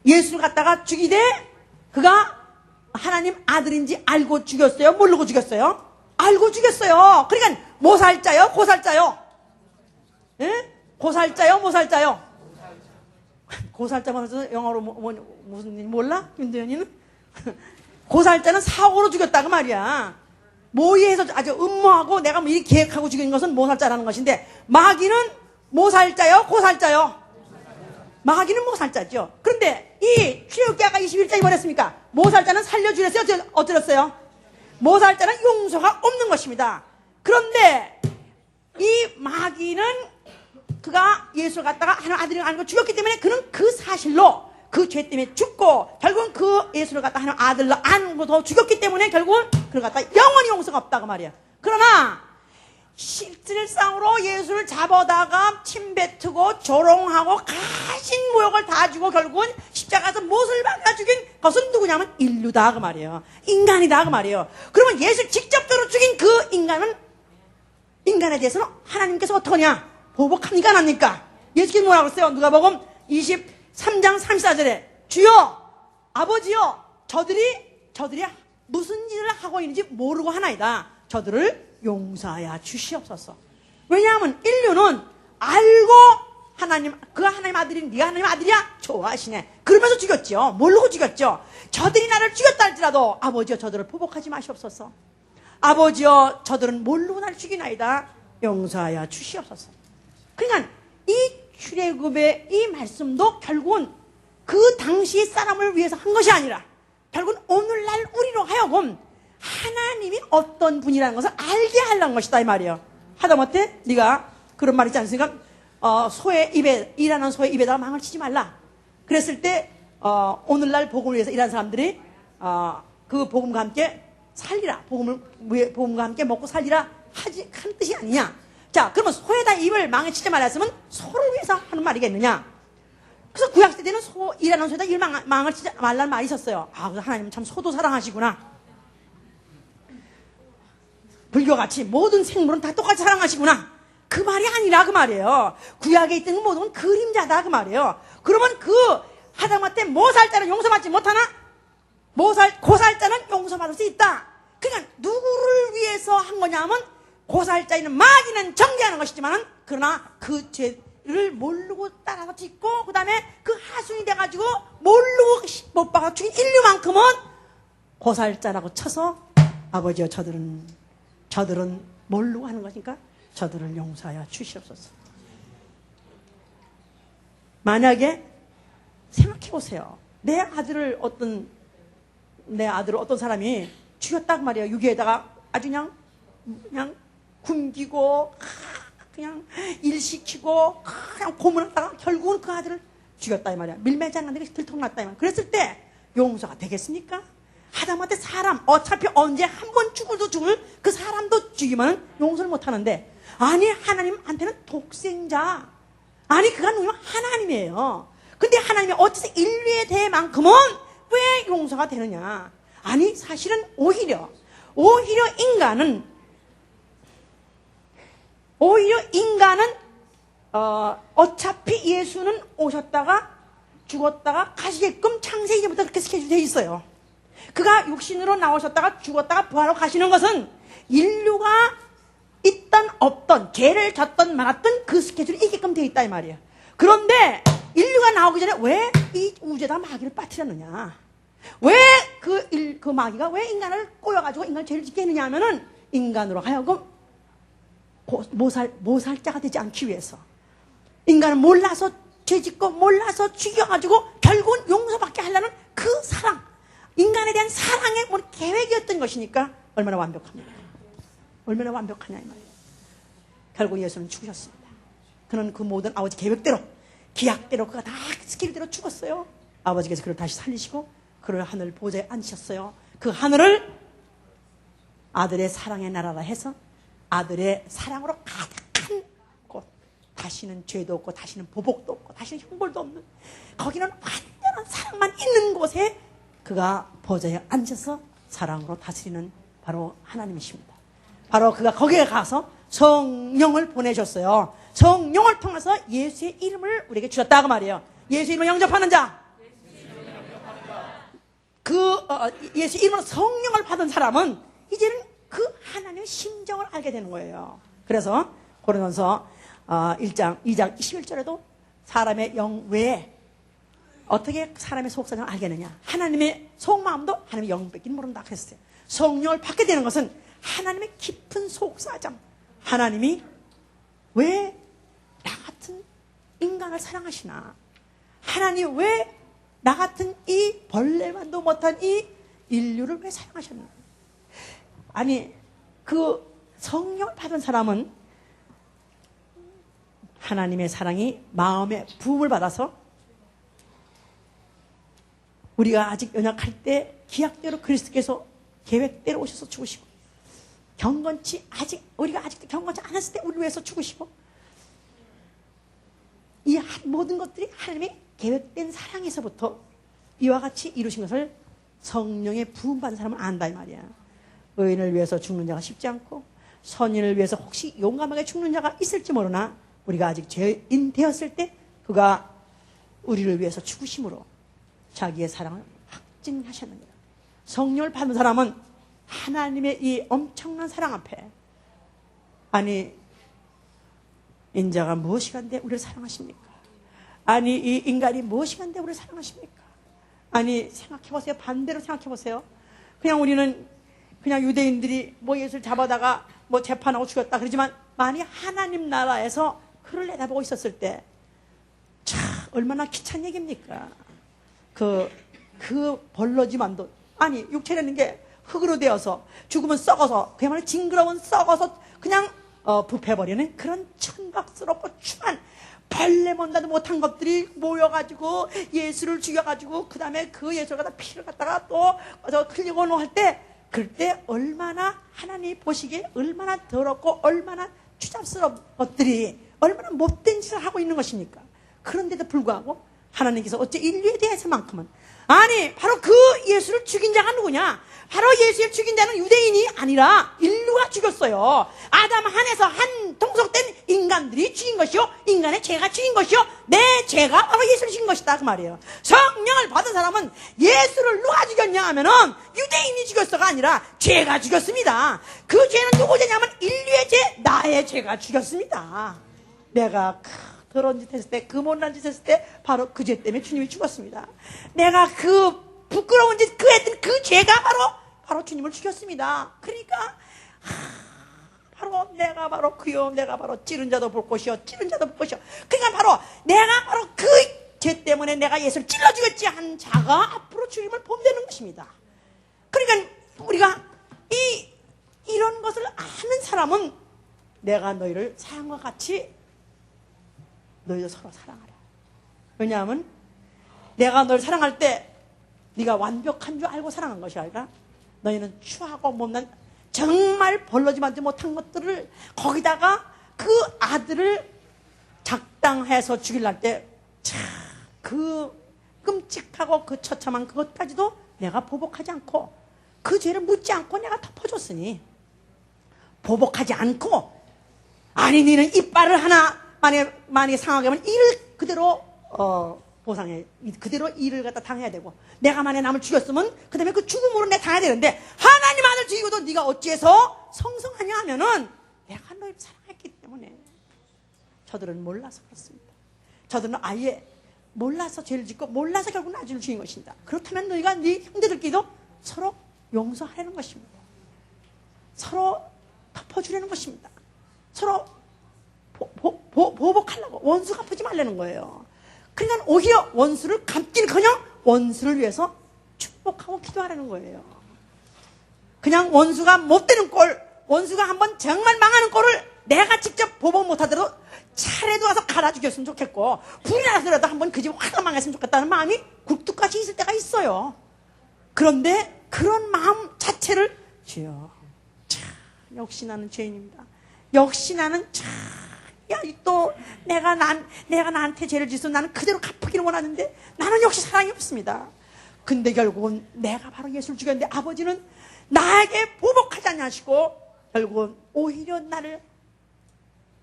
예수를 갖다가 죽이되 그가 하나님 아들인지 알고 죽였어요? 모르고 죽였어요? 알고 죽였어요. 그러니까 모살자요? 고살자요? 예? 고살자요? 모살자요? 고살자 말해서 영어로 무슨 일 몰라? 윤도현이는? 고살자는 사고로 죽였다 그 말이야. 모의해서 아주 음모하고 내가 뭐 이렇게 계획하고 죽인 것은 모살자라는 것인데 마귀는 모살자요? 고살자요? 마귀는 모살자죠. 그런데 이 출애굽기가 21장이 뭐랬습니까? 모살자는 살려주랬어요? 어쩌랬어요? 모살자는 용서가 없는 것입니다. 그런데 이 마귀는 그가 예수를 갖다가 하나님 아들을 아는 걸 죽였기 때문에 그는 그 사실로 그 죄 때문에 죽고 결국은 그 예수를 갖다 하나님 아들로 안고 더 죽였기 때문에 결국은 그를 갖다 영원히 용서가 없다고 말이야. 그러나 실질상으로 예수를 잡아다가 침뱉고 조롱하고 가신 모욕을 다 주고 결국은 십자가에서 못을 박아 죽인 것은 누구냐면 인류다 그 말이에요. 인간이다 그 말이에요. 그러면 예수를 직접적으로 죽인 그 인간에 대해서는 하나님께서 어떠냐? 보복합니까 안 합니까? 예수께서 뭐라고 했어요? 누가복음 23장 34절에 주여 아버지여 저들이 무슨 일을 하고 있는지 모르고 하나이다. 저들을 용서하여 주시옵소서. 왜냐하면 인류는 알고 하나님 아들이 네가 하나님 아들이야? 좋아하시네. 그러면서 죽였죠. 모르고 죽였죠. 저들이 나를 죽였다 할지라도 아버지여 저들을 보복하지 마시옵소서. 아버지여 저들은 모르고 나를 죽이나이다. 용서하여 주시옵소서. 그러니까 이 출애굽의 이 말씀도 결국은 그 당시 사람을 위해서 한 것이 아니라 결국은 오늘날 우리로 하여금 하나님이 어떤 분이라는 것을 알게 하려는 것이다 이 말이에요. 하다못해 네가 그런 말 있지 않습니까? 일하는 소의 입에다가 망을 치지 말라. 그랬을 때 오늘날 복음을 위해서 일하는 사람들이 그 복음과 함께 살리라. 복음과 함께 먹고 살리라 한 뜻이 아니냐. 자, 그러면 소에다 입을 망에 치지 말았으면 소를 위해서 하는 말이겠느냐? 그래서 구약시대 때는 일하는 소에다 입을 망을 치지 말라는 말이 있었어요. 하나님은 참 소도 사랑하시구나. 불교같이 모든 생물은 다 똑같이 사랑하시구나. 그 말이 아니라 그 말이에요. 구약에 있던 모든 건 그림자다 그 말이에요. 그러면 하다못해 모살자는 용서받지 못하나? 고살자는 용서받을 수 있다. 그러니까 누구를 위해서 한 거냐면 고살자인 마귀는 정죄하는 것이지만 그러나 그 죄를 모르고 따라서 짓고 그 다음에 그 하순이 돼가지고 모르고 못 박아 죽인 인류만큼은 고살자라고 쳐서 아버지여 저들은 모르고 하는 것이니까 저들을 용서하여 주시옵소서. 만약에 생각해 보세요. 내 아들을 어떤 사람이 죽였다고 말이에요. 유기에다가 아주 그냥 굶기고 그냥 일시키고 그냥 고문하다가 결국은 그 아들을 죽였다 이 말이야. 밀매장한테 들통났다 이 말이야. 그랬을 때 용서가 되겠습니까? 하다못해 사람 어차피 언제 한 번 죽어도 죽을 그 사람도 죽이면 용서를 못하는데 아니 하나님한테는 독생자 그가 누구냐면 하나님이에요. 근데 하나님이 어째서 인류에 대해 만큼은 왜 용서가 되느냐? 아니 사실은 오히려 인간은 어차피 예수는 오셨다가 죽었다가 가시게끔 창세기부터 그렇게 스케줄되어 있어요. 그가 육신으로 나오셨다가 죽었다가 부활하러 가시는 것은 인류가 있던 없던 죄를 졌던 말았던 그 스케줄이 있게끔 되어 있다 이 말이에요. 그런데 인류가 나오기 전에 왜 이 우주에다 마귀를 빠뜨렸느냐? 왜 그 마귀가 왜 인간을 꼬여가지고 인간을 죄를 짓게 했느냐 하면은 인간으로 하여금 모살자가 되지 않기 위해서 인간은 몰라서 죄짓고 몰라서 죽여가지고 결국 결국은 용서받게 하려는 그 사랑, 인간에 대한 사랑의 계획이었던 것이니까 얼마나 완벽합니까? 얼마나 완벽하냐 이 말이에요. 결국 예수는 죽으셨습니다. 그는 그 모든 아버지 계획대로, 기약대로, 그가 다 스킬대로 죽었어요. 아버지께서 그를 다시 살리시고 그를 하늘 보좌에 앉히셨어요. 그 하늘을 아들의 사랑의 나라라 해서 아들의 사랑으로 가득한 곳, 다시는 죄도 없고 다시는 보복도 없고 다시는 형벌도 없는, 거기는 완전한 사랑만 있는 곳에 그가 보좌에 앉아서 사랑으로 다스리는 바로 하나님이십니다. 바로 그가 거기에 가서 성령을 보내셨어요. 성령을 통해서 예수의 이름을 우리에게 주셨다고 말이에요. 예수 이름을 영접하는 자, 예수 이름으로 성령을 받은 사람은 이제는 그 하나님의 심정을 알게 되는 거예요. 그래서 고린도서 1장 2장 21절에도 사람의 영 외에 어떻게 사람의 속사정을 알겠느냐, 하나님의 속마음도 하나님의 영밖에 모른다 그랬어요. 성령을 받게 되는 것은 하나님의 깊은 속사정, 하나님이 왜 나 같은 인간을 사랑하시나, 하나님 왜 나 같은 이 벌레만도 못한 이 인류를 왜 사랑하셨나. 아니, 그 성령을 받은 사람은 하나님의 사랑이 마음에 부음을 받아서 우리가 아직 연약할 때 기약대로 그리스도께서 계획대로 오셔서 죽으시고, 우리가 아직도 경건치 않았을 때 우리 위해서 죽으시고, 이 모든 것들이 하나님의 계획된 사랑에서부터 이와 같이 이루신 것을 성령의 부음받은 사람은 안다 이 말이야. 의인을 위해서 죽는 자가 쉽지 않고 선인을 위해서 혹시 용감하게 죽는 자가 있을지 모르나 우리가 아직 죄인 되었을 때 그가 우리를 위해서 죽으심으로 자기의 사랑을 확증하셨느니라. 성령을 받은 사람은 하나님의 이 엄청난 사랑 앞에, 아니 인자가 무엇이간데 우리를 사랑하십니까? 아니 이 인간이 무엇이간데 우리를 사랑하십니까? 아니 생각해보세요. 반대로 생각해보세요. 그냥 우리는 그냥 유대인들이 뭐 예수를 잡아다가 뭐 재판하고 죽였다 그러지만, 만약 하나님 나라에서 그를 내다보고 있었을 때 참 얼마나 귀찮은 얘기입니까? 그 벌러지만도, 아니 육체라는 게 흙으로 되어서 죽으면 썩어서, 그야말로 징그러운 썩어서 그냥 부패버리는 그런 천박스럽고 추한 벌레 먼다도 못한 것들이 모여가지고 예수를 죽여가지고 그 다음에 그 예수를 갖다 피를 갖다가 또 흘리고 놓을 때, 그럴 때 얼마나 하나님 보시기에 얼마나 더럽고 얼마나 추잡스러운 것들이 얼마나 못된 짓을 하고 있는 것입니까? 그런데도 불구하고 하나님께서 어째 인류에 대해서만큼은, 아니 바로 그 예수를 죽인 자가 누구냐? 바로 예수를 죽인 자는 유대인이 아니라 인류가 죽였어요. 아담 한에서 한 통속된 인간들이 죽인 것이요, 인간의 죄가 죽인 것이요, 내 죄가 바로 예수를 죽인 것이다 그 말이에요. 성령을 받은 사람은 예수를 누가 죽였냐 하면은 유대인이 죽였어가 아니라 죄가 죽였습니다. 그 죄는 누구 죄냐면 인류의 죄, 나의 죄가 죽였습니다. 내가 더러운 짓 했을 때, 그 못난 짓 했을 때 바로 그 죄 때문에 주님이 죽었습니다. 내가 그 부끄러운 짓, 했던 그 죄가 바로 주님을 죽였습니다. 그러니까 바로 내가 바로 그요, 내가 바로 찌른 자도 볼 것이요, 찌른 자도 볼 것이요. 그러니까 내가 바로 그 죄 때문에 내가 예수를 찔러 죽였지 한 자가 앞으로 주님을 본다는 것입니다. 그러니까 우리가 이런 것을 아는 사람은 내가 너희를 사랑과 같이 너희도 서로 사랑하라. 왜냐하면 내가 너를 사랑할 때 네가 완벽한 줄 알고 사랑한 것이 아니라 너희는 추하고 못난 정말 벌러지만도 못한 것들을, 거기다가 그 아들을 작당해서 죽이려 할 때 그 끔찍하고 그 처참한 그것까지도 내가 보복하지 않고 그 죄를 묻지 않고 내가 덮어줬으니, 보복하지 않고, 아니 너는 이빨을 하나 만약에 상하게 하면 이를 그대로 보상해, 그대로 일을 갖다 당해야 되고, 내가 만약에 남을 죽였으면 그 다음에 그 죽음으로 내가 당해야 되는데, 하나님 아들 죽이고도 네가 어찌해서 성성하냐 하면은 내가 너희를 사랑했기 때문에. 저들은 몰라서 그렇습니다. 저들은 아예 몰라서 죄를 짓고 몰라서 결국 나중에 죽인 것입니다. 그렇다면 너희가 네 형제들끼리도 서로 용서하려는 것입니다. 서로 덮어주려는 것입니다. 서로 보복하려고, 원수 갚지 말라는 거예요. 그러니까 오히려 원수를 갚길커녕 원수를 위해서 축복하고 기도하라는 거예요. 그냥 원수가 못 되는 꼴, 원수가 한번 정말 망하는 꼴을 내가 직접 보복 못하더라도 차례도 와서 갈아 죽였으면 좋겠고 불이 나서라도 한번 그 집 화가 망했으면 좋겠다는 마음이 굴뚝같이 있을 때가 있어요. 그런데 그런 마음 자체를 주여, 참 역시 나는 죄인입니다. 역시 나는 참, 야, 또 내가 나한테 죄를 지어서 나는 그대로 갚기를 원하는데 나는 역시 사랑이 없습니다. 근데 결국은 내가 바로 예수를 죽였는데 아버지는 나에게 보복하지 않으시고 결국은 오히려 나를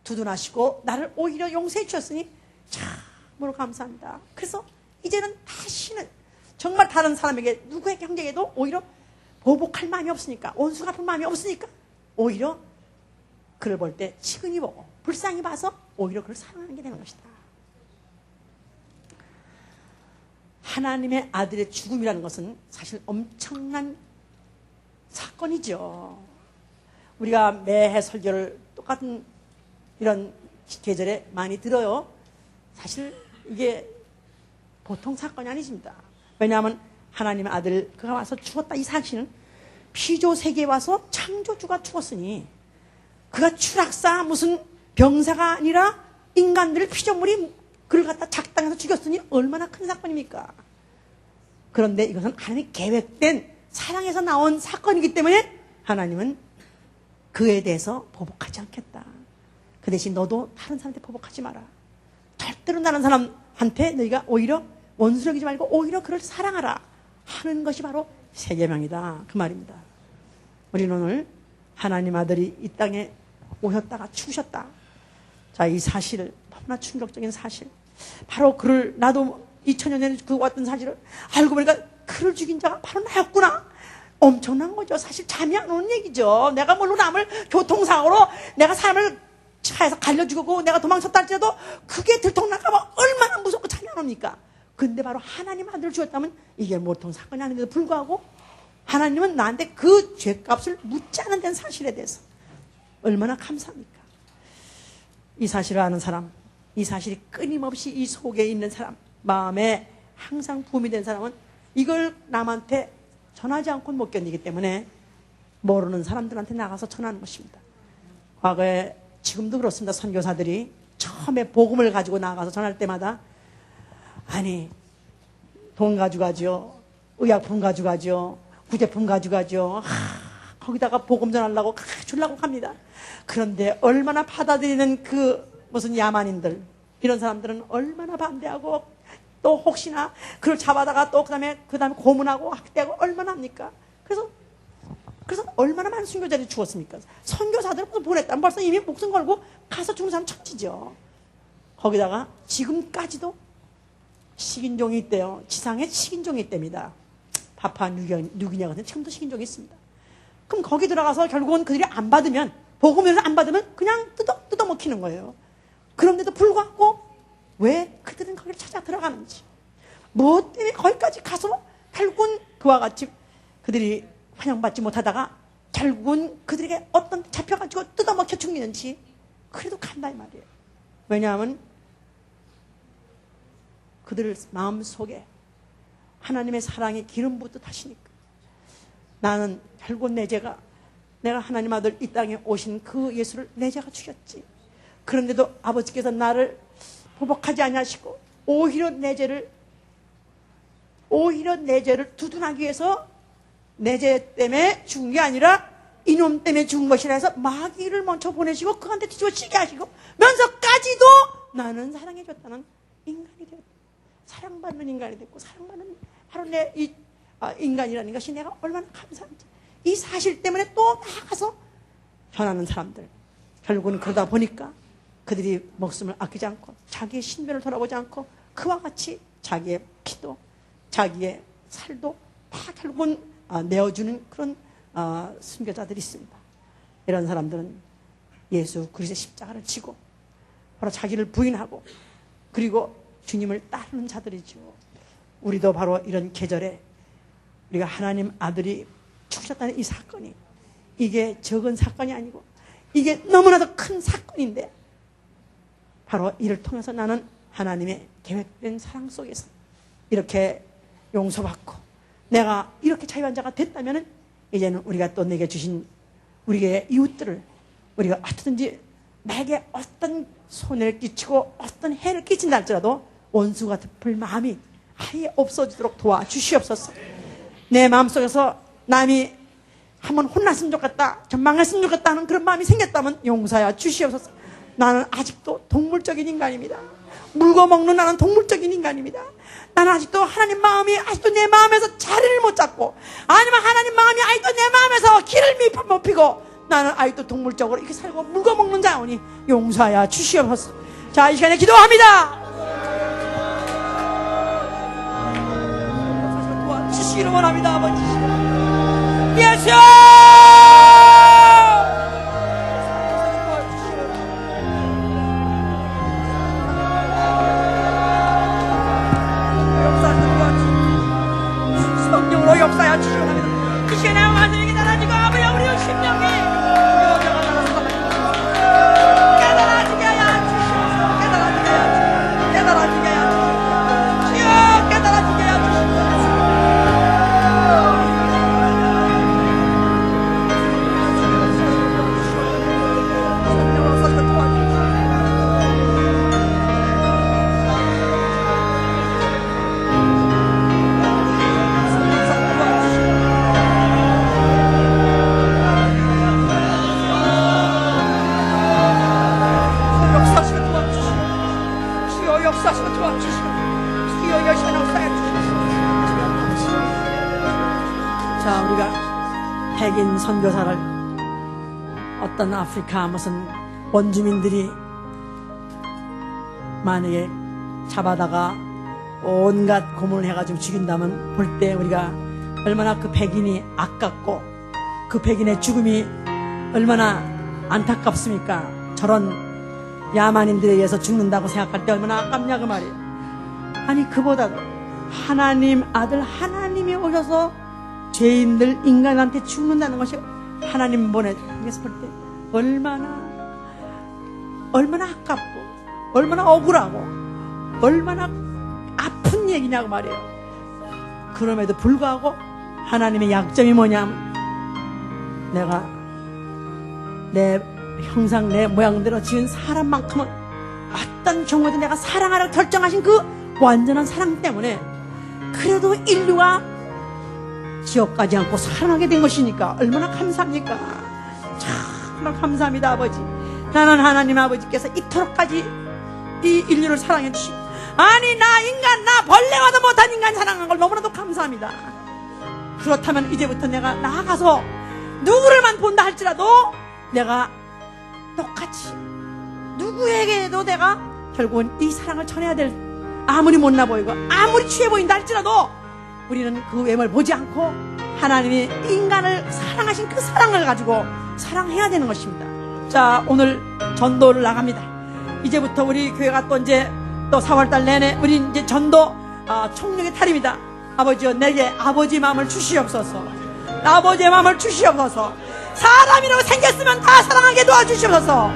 두둔하시고 나를 오히려 용서해 주셨으니 참으로 감사합니다. 그래서 이제는 다시는 정말 다른 사람에게 누구의 형제에게도 오히려 보복할 마음이 없으니까, 원수 갚을 마음이 없으니까 오히려 그를 볼 때 치근히 보고 불쌍히 봐서 오히려 그를 사랑하는 게 되는 것이다. 하나님의 아들의 죽음이라는 것은 사실 엄청난 사건이죠. 우리가 매해 설교를 똑같은 이런 계절에 많이 들어요. 사실 이게 보통 사건이 아니십니다. 왜냐하면 하나님의 아들 그가 와서 죽었다, 이 사실은 피조 세계에 와서 창조주가 죽었으니 그가 추락사 무슨 병사가 아니라 인간들 피조물이 그를 갖다 작당해서 죽였으니 얼마나 큰 사건입니까? 그런데 이것은 하나님이 계획된 사랑에서 나온 사건이기 때문에 하나님은 그에 대해서 보복하지 않겠다. 그 대신 너도 다른 사람한테 보복하지 마라. 절대로 다른 사람한테 너희가 오히려 원수를 여기지 말고 오히려 그를 사랑하라 하는 것이 바로 세계명이다, 그 말입니다. 우리는 오늘 하나님 아들이 이 땅에 오셨다가 죽으셨다. 자, 이 사실, 너무나 충격적인 사실. 바로 그를, 나도 2000년 전에 그 왔던 사실을 알고 보니까 그를 죽인 자가 바로 나였구나. 엄청난 거죠. 사실 잠이 안 오는 얘기죠. 내가 물론 남을 교통사고로 내가 사람을 차에서 갈려 죽고 내가 도망쳤다 할지라도 그게 들통날까봐 얼마나 무섭고 잠이 안 옵니까? 근데 바로 하나님 아들을 죽였다면 이게 보통 사건이 아닌데도 불구하고 하나님은 나한테 그 죄값을 묻지 않은 데는 사실에 대해서 얼마나 감사합니까? 이 사실을 아는 사람, 이 사실이 끊임없이 이 속에 있는 사람, 마음에 항상 부음이 된 사람은 이걸 남한테 전하지 않고는 못 견디기 때문에 모르는 사람들한테 나가서 전하는 것입니다. 과거에, 지금도 그렇습니다. 선교사들이 처음에 복음을 가지고 나가서 전할 때마다 아니, 돈 가져가죠, 의약품 가져가죠, 구제품 가져가죠, 거기다가 복음 전하려고 주려고 합니다. 그런데 얼마나 받아들이는 그 무슨 야만인들, 이런 사람들은 얼마나 반대하고 또 혹시나 그를 잡아다가 또 그다음에 고문하고 학대하고 얼마나 합니까? 그래서 얼마나 많은 선교자들이 죽었습니까? 선교사들을 보냈다면 벌써 이미 목숨 걸고 가서 죽는 사람 천지죠. 거기다가 지금까지도 식인종이 있대요. 지상에 식인종이 있답니다. 파푸아 뉴기니아 같은 지금도 식인종이 있습니다. 그럼 거기 들어가서 결국은 그들이 안 받으면, 복음을 안 받으면 그냥 뜯어먹히는 거예요. 그런데도 불구하고 왜 그들은 거기를 찾아 들어가는지, 무엇 때문에 거기까지 가서 결국은 그와 같이 그들이 환영받지 못하다가 결국은 그들에게 어떤 잡혀가지고 뜯어먹혀 죽는지 그래도 간다 이 말이에요. 왜냐하면 그들 마음속에 하나님의 사랑의 기름 붓듯 하시니까. 나는 결국 내 죄가, 내가 하나님 아들 이 땅에 오신 그 예수를 내 죄가 죽였지. 그런데도 아버지께서 나를 보복하지 아니하시고 오히려 내 죄를 두둔하기 위해서 내 죄 때문에 죽은 게 아니라 이놈 때문에 죽은 것이라 해서 마귀를 먼저 보내시고 그한테 뒤집어지게 하시고 면서까지도 나는 사랑해줬다는 인간이 되었다. 사랑받는 인간이 됐고, 사랑받는 바로 인간이라는 것이 내가 얼마나 감사한지, 이 사실 때문에 또 나아가서 전하는 사람들, 결국은 그러다 보니까 그들이 목숨을 아끼지 않고 자기의 신변을 돌아보지 않고 그와 같이 자기의 피도 자기의 살도 다 결국은 내어주는 그런 순교자들이 있습니다. 이런 사람들은 예수 그리스도의 십자가를 지고 바로 자기를 부인하고 그리고 주님을 따르는 자들이죠. 우리도 바로 이런 계절에 우리가 하나님 아들이 죽으셨다는 이 사건이, 이게 적은 사건이 아니고 이게 너무나도 큰 사건인데 바로 이를 통해서 나는 하나님의 계획된 사랑 속에서 이렇게 용서받고 내가 이렇게 자유한 자가 됐다면 이제는 우리가 또 내게 주신 우리의 이웃들을 우리가 어떻든지 내게 어떤 손해를 끼치고 어떤 해를 끼친다 할지라도 원수가 덮을 마음이 아예 없어지도록 도와주시옵소서. 내 마음속에서 남이 한번 혼났으면 좋겠다, 좀 망했으면 좋겠다 하는 그런 마음이 생겼다면 용서하여 주시옵소서. 나는 아직도 동물적인 인간입니다. 물고 먹는 나는 동물적인 인간입니다. 나는 아직도 하나님 마음이 아직도 내 마음에서 자리를 못 잡고, 아니면 하나님 마음이 아직도 내 마음에서 길을 못 피고, 나는 아직도 동물적으로 이렇게 살고 물고 먹는 자오니 용서하여 주시옵소서. 자, 이 시간에 기도합니다. 도와주시기를 원합니다. 아버지 예수 성령으로 역사하여 주시기 원합니다. 이 시간에 완전히 달아지고 아버지 우리의 심령이 깨달아지게 하여 주시옵소서. 깨달아지게 하여 주시옵소서. 깨달아지게 하여 주시옵소서. 주여 깨달아지게 하여 주시옵소서. 성령으로 서서 도와주시옵소서. 역사하시고 도와주시고 주여 여신의 역사해 주시옵소서. 자, 우리가 백인 선교사를 어떤 아프리카 무슨 원주민들이 만약에 잡아다가 온갖 고문을 해가지고 죽인다면 볼 때 우리가 얼마나 그 백인이 아깝고 그 백인의 죽음이 얼마나 안타깝습니까? 저런 야만인들에 의해서 죽는다고 생각할 때 얼마나 아깝냐 그 말이에요. 아니 그보다도 하나님 아들 하나님이 오셔서 죄인들 인간한테 죽는다는 것이 하나님 보내서 볼 때 얼마나 아깝고 얼마나 억울하고 얼마나 아픈 얘기냐고 말이에요. 그럼에도 불구하고 하나님의 약점이 뭐냐면 내가 내 형상 내 모양대로 지은 사람만큼은 어떤 경우도 내가 사랑하라 결정하신 그 완전한 사랑 때문에 그래도 인류가 지옥 가지 않고 살아나게 된 것이니까 얼마나 감사합니까? 정말 감사합니다. 아버지, 나는 하나님 아버지께서 이토록까지 이 인류를 사랑해 주시고, 아니 나 인간, 나 벌레와도 못한 인간 사랑한 걸 너무나도 감사합니다. 그렇다면 이제부터 내가 나아가서 누구를만 본다 할지라도 내가 똑같이 누구에게도 내가 결국은 이 사랑을 전해야 될, 아무리 못나 보이고 아무리 취해 보인다 할지라도 우리는 그 외모를 보지 않고 하나님이 인간을 사랑하신 그 사랑을 가지고 사랑해야 되는 것입니다. 자, 오늘 전도를 나갑니다. 이제부터 우리 교회가 또 이제 또 4월달 내내 우리 이제 전도 총력의 탈입니다. 아버지여, 내게 아버지 마음을 주시옵소서. 아버지의 마음을 주시옵소서. 사람이라고 생겼으면 다 사랑하게 도와주시옵소서.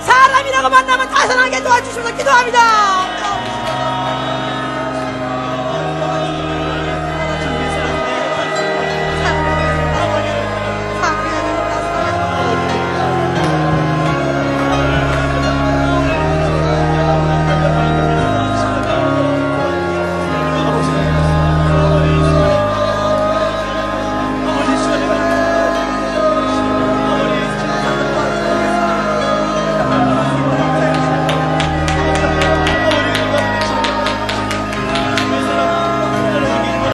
사람이라고 만나면 다 사랑하게 도와주시옵소서. 기도합니다.